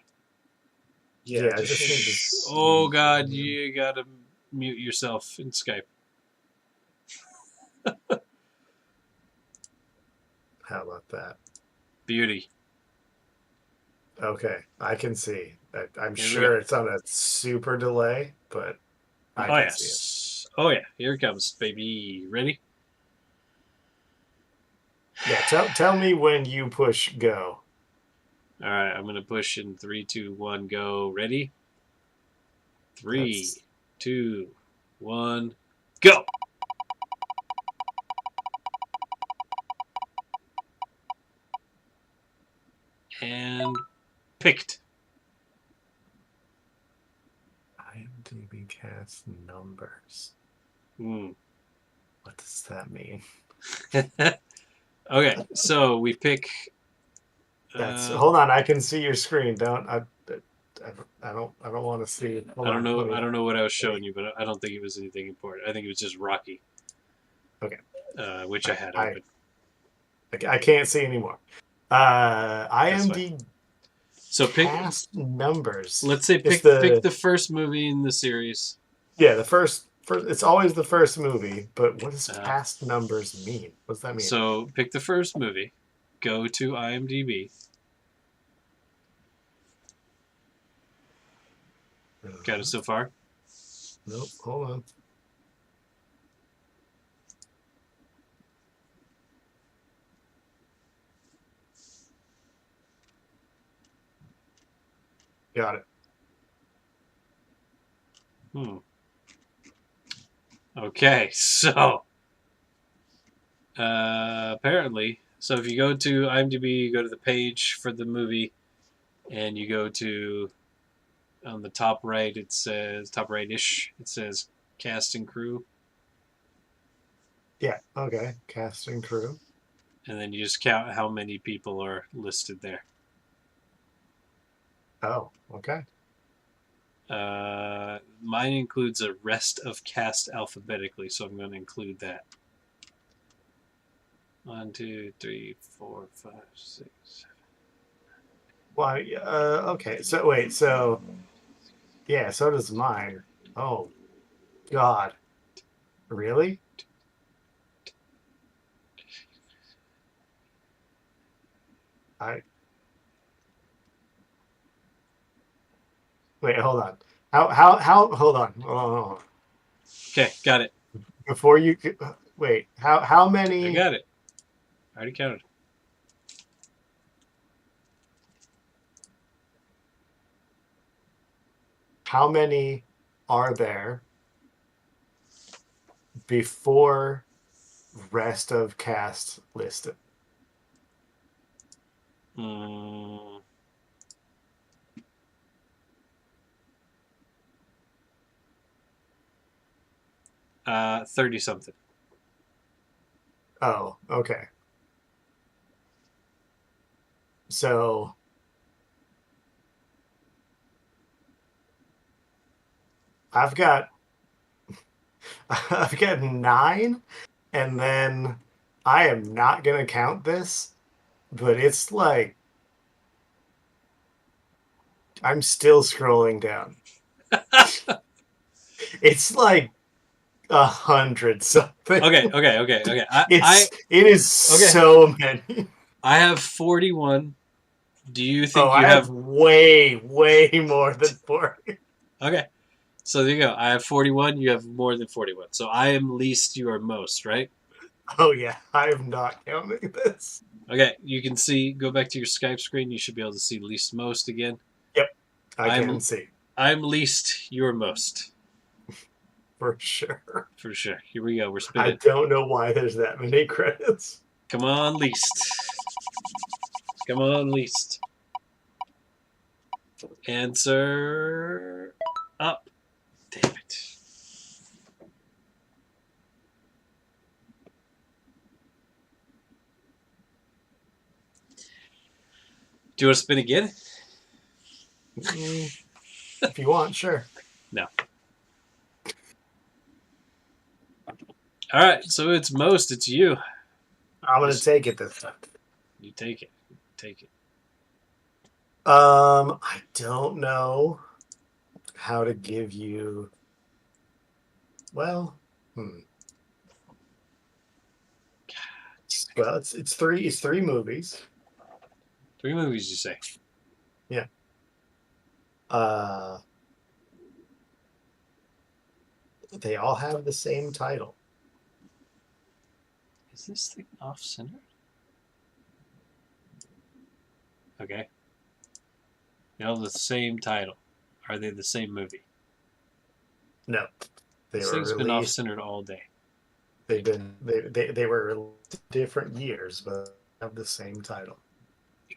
Yeah, I just need to Oh see. God, you gotta mute yourself in Skype. How about that? Beauty. Okay, I can see. I'm Here we go. sure it's on a super delay, but I Oh can see it. yes. Oh yeah. Here it comes, baby. Ready? Yeah, tell me when you push go. All right. I'm gonna push in 3, 2, 1, go. Ready? Three, That's 2, 1, go. And picked. IMDb cast numbers. Hmm. What does that mean? Okay, so we pick. That's Uh, hold on. I can see your screen. I don't want to see it. Hold I don't on. know. Let me. I don't know what I was Let me. showing you, but I don't think it was anything important. I think it was just Rocky, Okay. which I I, had I open. I can't see anymore. That's fine. IMDb So pick. cast numbers. Let's say It's pick the the first movie in the series. yeah the first. It's always the first movie, but what does Uh, cast numbers mean? What does that mean? so pick the first movie. Go to IMDb. Got it so far. Nope. Hold on. Got it. Hmm. Okay, so apparently, so if you go to IMDb, you go to the page for the movie, and you go to on the top right. It says top right-ish. It says cast and crew, Yeah. Okay. Casting crew. and then you just count how many people are listed there. Oh. Okay. Mine includes a rest of cast alphabetically, so I'm going to include that. 1, 2, 3, 4, 5, 6. Why? Okay. So wait. So yeah. So does mine. Oh God. Really? I wait. Hold on. How? Hold on. Hold on. Okay, got it. Before you wait. How I many? got it. I already counted. How many are there before rest of cast listed? Mm, 30 something. Oh, okay. So I've got I've got nine, and then I am not gonna count this, but it's like I'm still scrolling down. It's like 100 something. Okay. It is Okay. so many. I have 41. Do you Oh, think you I have have? way more than 40. Okay. So there you go. I have 41. You have more than 41. So I am least. You are most. Right. Oh yeah, I am not counting this. Okay. You can see. Go back to your Skype screen. You should be able to see least most again. Yep, I can I'm see I'm least. You're most. for sure. For sure. Here we go. We're I spinning. don't know why there's that many credits. Come on, least. Come on, least. Answer up. Damn it. Do you want to spin again? If you want, sure. No. All right. So it's most. It's you. I'm gonna take it this time. You take it. Take it. I don't know. how to give you. Well, well, it's three movies. 3 movies, you say? Yeah. Uh, they all have the same title. Is this thing off-centered? Okay. They all have the same title. Are they the same movie? No, they This were thing's been released. off-centered all day. They were released different years, but have the same title.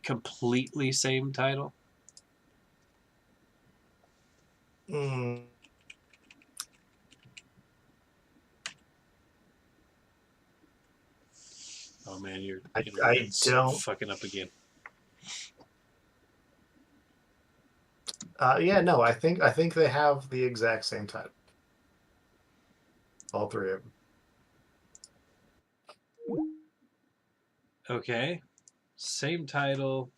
Completely same title? Mm, Oh man, your I internet's don't. fucking up again. Yeah, no, I think they have the exact same title. All three of them. Okay. Same title,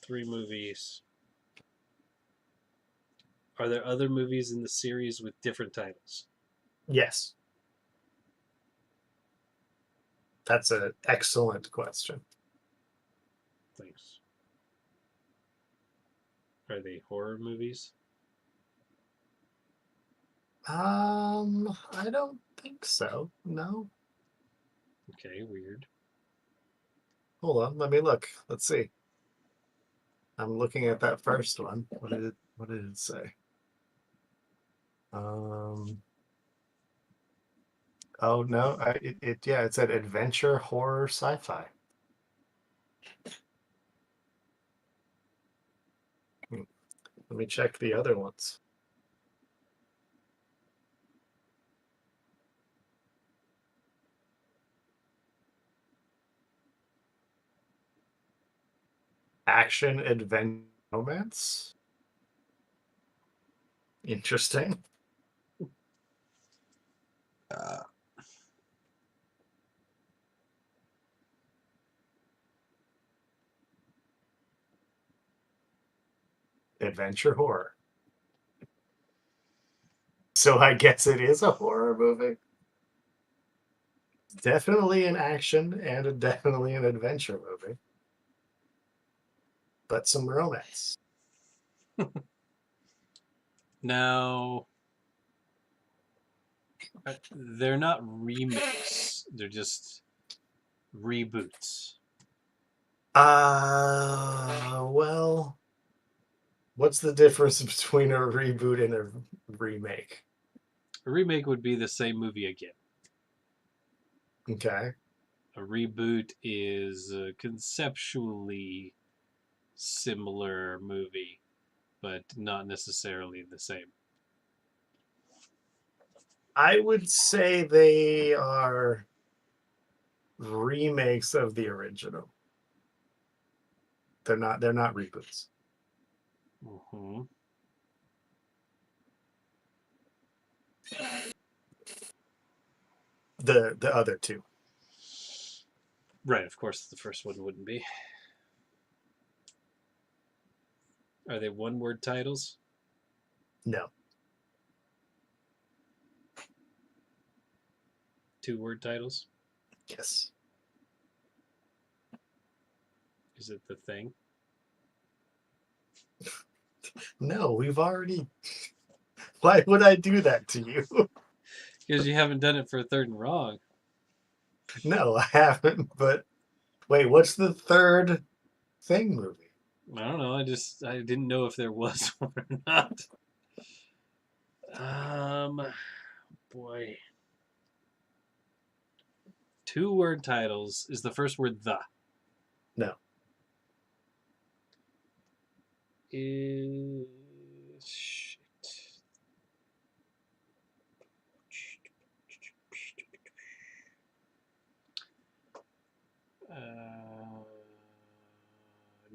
3 movies. Are there other movies in the series with different titles? Yes, that's an excellent question. Thanks. Are they horror movies? I don't think so. No. Okay, weird. Hold on, let me look. Let's see. I'm looking at that first one. What did it say? Um. Oh no, yeah, it said adventure, horror, sci-fi. Hmm, Let me check the other ones. Action, adventure, romance. Interesting. Uh, Adventure, horror. So I guess it is a horror movie. Definitely an action and definitely an adventure movie, but some romance. now, they're not remakes. They're just reboots. Well, what's the difference between a reboot and a remake? A remake would be the same movie again. Okay. A reboot is a conceptually similar movie, but not necessarily the same. I would say they are remakes of the original. They're not reboots. Mm-hmm. The other two. Right, of course, the first one wouldn't be. Are they one-word titles? No. 2-word titles? Yes. Is it The Thing? No, we've already. Why would I do that to you? Because you haven't done it for a third and wrong. No, I haven't. But wait, what's the third Thing movie? I don't know. I didn't know if there was one or not. Boy. 2-word titles. Is the first word the? No. Shit.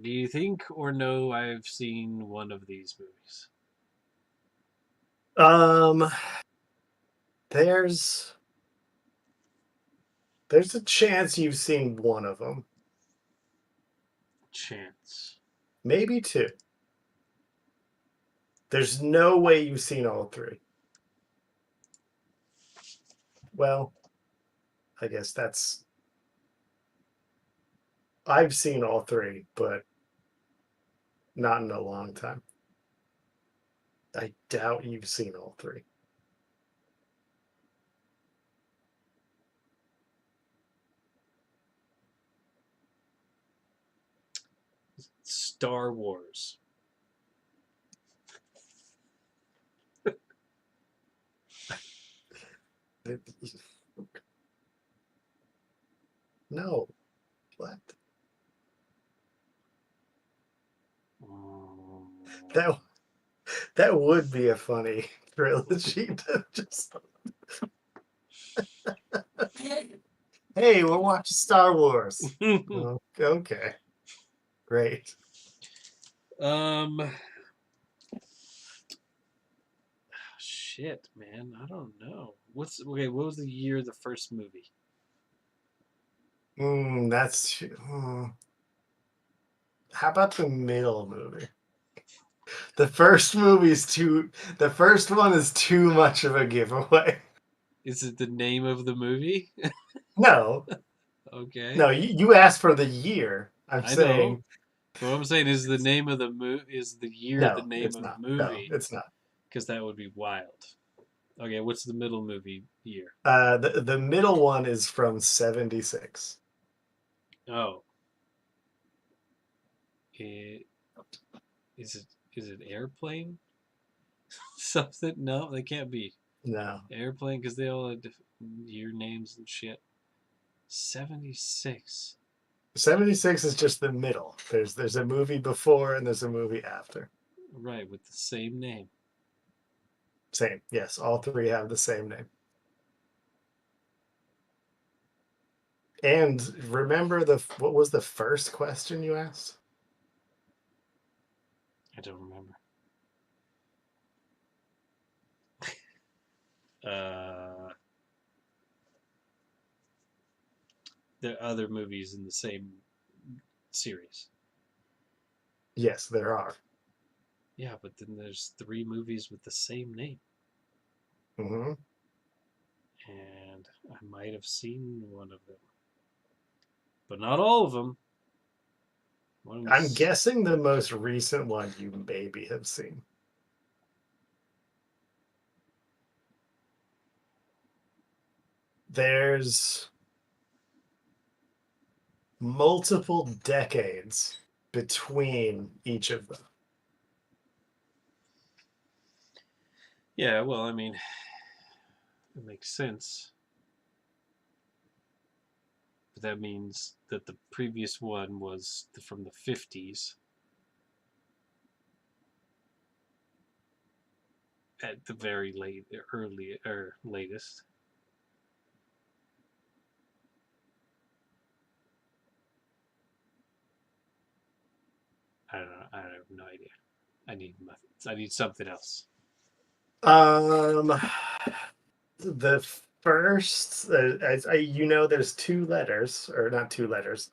Do you think or know I've seen one of these movies? Um, there's there's a chance you've seen one of them, Chance. maybe two. There's no way you've seen all three. Well, I guess that's. I've seen all three, but not in a long time. I doubt you've seen all three. Star Wars. No. What? That that would be a funny trilogy to just. Hey, we're watching Star Wars. Okay. Great. Shit, man, I don't know. What was the year of the first movie? That's. How about the middle movie? The first movie's too. The first one is too much of a giveaway. Is it the name of the movie? No, Okay. no. You asked for the year. I'm I know. saying But what I'm saying is the name of the is the year the no. name It's of the not. No, movie, it's not. because that would be wild. Okay, what's the middle movie year? The middle one is from '76. Oh, it, is it Airplane? Something? No, they can't be No, Airplane because they all had different year names and shit. 76. '76 is just the middle. There's a movie before and there's a movie after. Right, with the same name. Same. Yes, all three have the same name. And remember what was the first question you asked? I don't remember. Uh, there are other movies in the same series. Yes, there are. Yeah, but then there's 3 movies with the same name. Hmm. And I might have seen one of them, but not all of them. One I'm was, guessing the most recent one you maybe have seen. There's multiple decades between each of them. yeah, well, I mean, it makes sense. But that means that the previous one was from the 50s at the very early or latest. I don't know. I have no idea. I need methods. I need something else. Um, the first, there's two letters, or not two letters,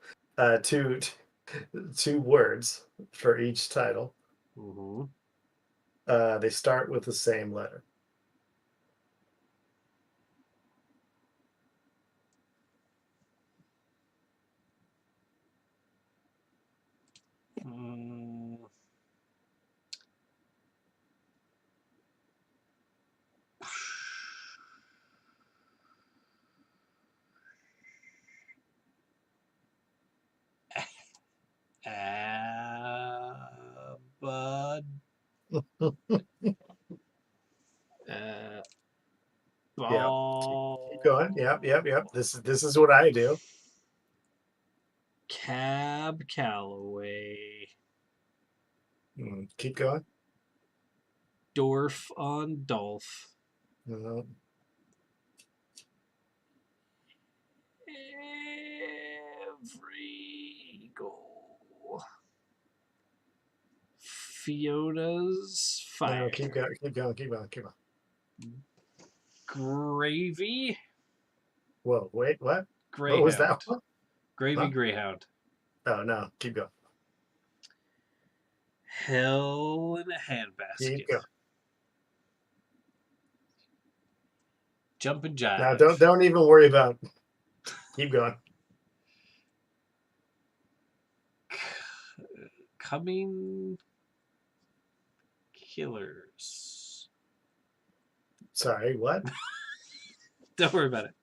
two words for each title. Mm-hmm. They start with the same letter. Mm. Bud. Uh, Yeah, keep ball. going. Yep. This is what I do. Cab Calloway. Keep going. Dorf on Dolph. Uh, Every goal. Fiona's no, fire. keep going. Keep going. Keep going. Keep going. Gravy. Whoa, wait, what? What was that Greyhound. one? Gravy Huh? Greyhound. Oh no, keep going. Hell in a Keep handbasket. going. Jump and Now, jive. don't even worry about. Keep going. Coming killers. Sorry, what? Don't worry about it.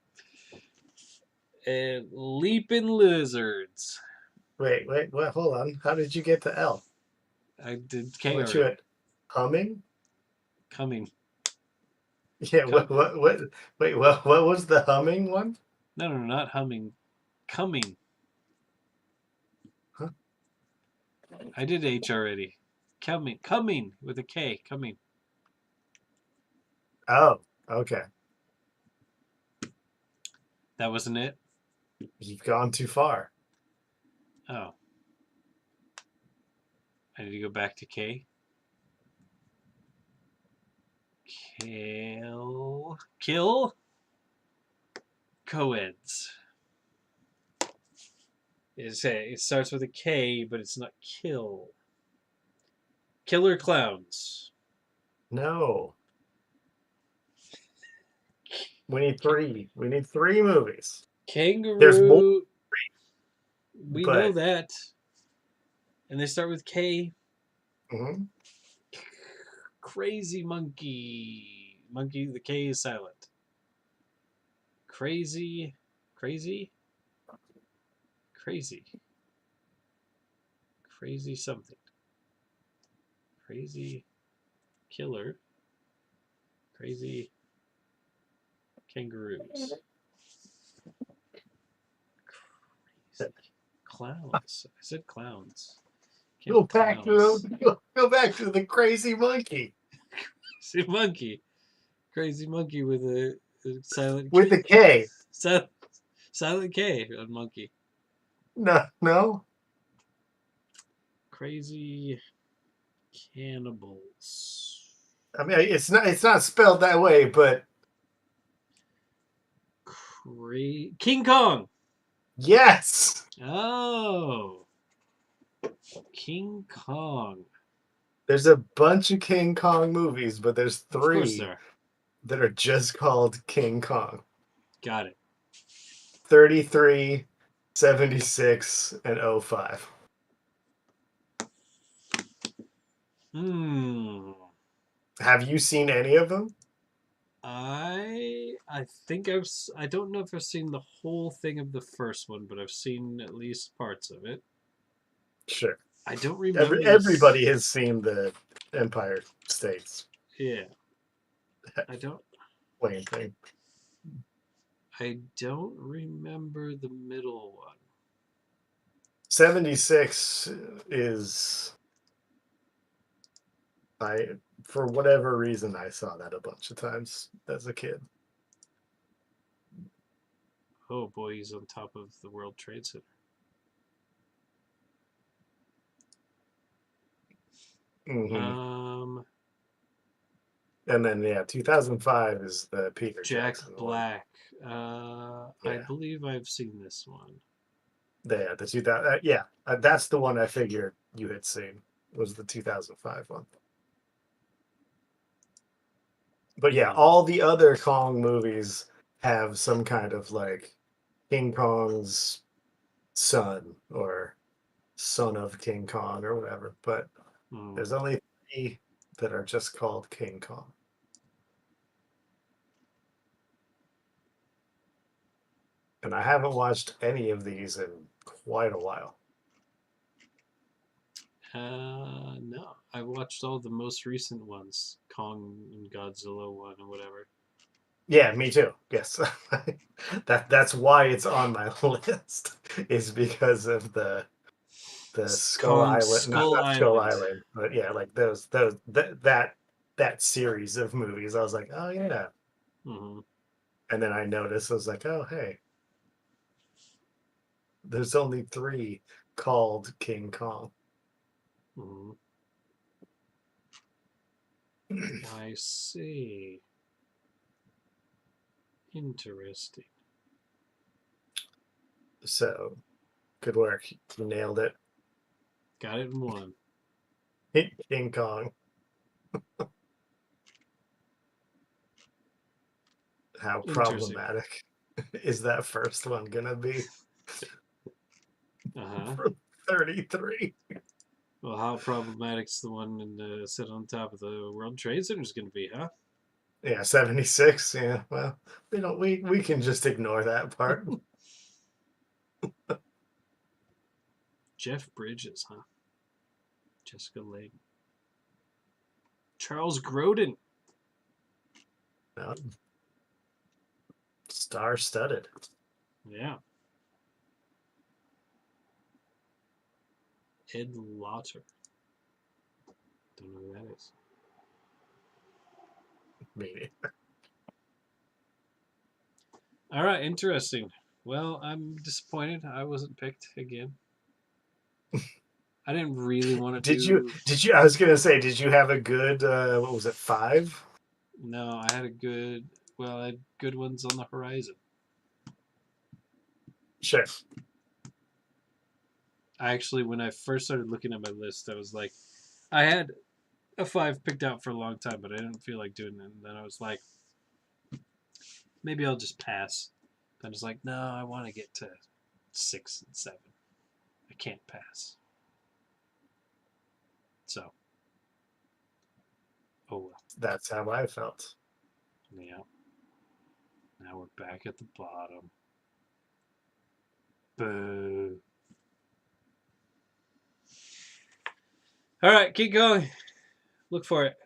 And leaping lizards. Wait, what? Hold on. How did you get to L? I did K Weren't you already. at humming? Coming. Yeah. What? Wait, what was the humming one? No, not humming. Coming. Huh? I did H already. Coming with a K. Coming. Oh, okay. That wasn't it. You've gone too far. Oh, I need to go back to K. Kill. Coeds. It starts with a K, but it's not kill. Killer clowns. No. We need three. We need three movies. There's more, Kangaroo. We know but that. And they start with K. mhm. Crazy monkey. Monkey, the K is silent. Crazy. Crazy? Crazy. Crazy something. Crazy killer. Crazy kangaroos. Crazy clowns. I said clowns. Can't Go be back to clowns. go back to the crazy monkey Crazy monkey. Crazy monkey with a silent with K. the K. Silent K on monkey. No, no. Crazy cannibals. I mean, it's not spelled that way, but King Kong. yes. Oh, King Kong. There's a bunch of King Kong movies, but there's Of course three there are. that are just called King Kong. Got it. 33, 76, and 05. Hmm. Have you seen any of them? I think I don't know if I've seen the whole thing of the first one, but I've seen at least parts of it. Sure. I don't remember this. Everybody has seen the Empire States Yeah, I don't. plane thing. I don't remember the middle one. 76 is I for whatever reason I saw that a bunch of times as a kid. Oh boy, he's on top of the World Trade Center. Hmm. Um, And then 2005 is the Peter Jack Jackson one. Black. I Yeah, believe I've seen this one. the 2000. Yeah, that's the one I figured you had seen was the 2005 one. But yeah, Hmm. all the other Kong movies have some kind of like King Kong's son or son of King Kong or whatever. But Hmm. there's only three that are just called King Kong. And I haven't watched any of these in quite a while. No, I watched all the most recent ones, Kong and Godzilla one and whatever. Yeah, me too. Yes. That's why it's on my list is because of the Skull Kong Island, Skull not Skull Island. Island, but yeah, like those that series of movies. I was like, "Oh yeah." Hmm. And then I noticed I was like, "Oh, hey, there's only 3 called King Kong." Hmm. I see. Interesting. So, good work. You nailed it. Got it in one. King Kong. How Interesting. problematic is that first one gonna be Uh huh. from 33? Well, how problematic's the one in set on top of the World Trade Center is going to be, huh? Yeah, 76. Yeah, well, we can just ignore that part. Jeff Bridges, huh? Jessica Lange. Charles Grodin. No. Star-studded. Yeah. Ed Lauter. Don't know who that is. Maybe. All right, interesting. Well, I'm disappointed I wasn't picked again. I didn't really want to Did you? do. Did you? I was gonna say, did you have a good? What was it? 5? No, I had a good. Well, I had good ones on the horizon. Sure. I actually, when I first started looking at my list, I was like, I had a 5 picked out for a long time, but I didn't feel like doing it. And then I was like, maybe I'll just pass. I was like, no, I want to get to 6 and 7. I can't pass. So, oh well. That's how I felt. Yeah. Now we're back at the bottom. Boo. All right, keep going. Look for it.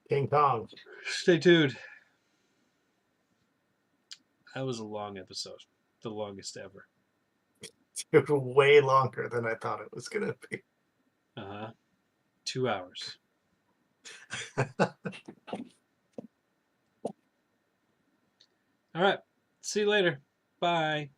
King Kong. Stay tuned. That was a long episode. The longest ever. It was way longer than I thought it was gonna be. Uh huh. 2 hours. All right. See you later. Bye.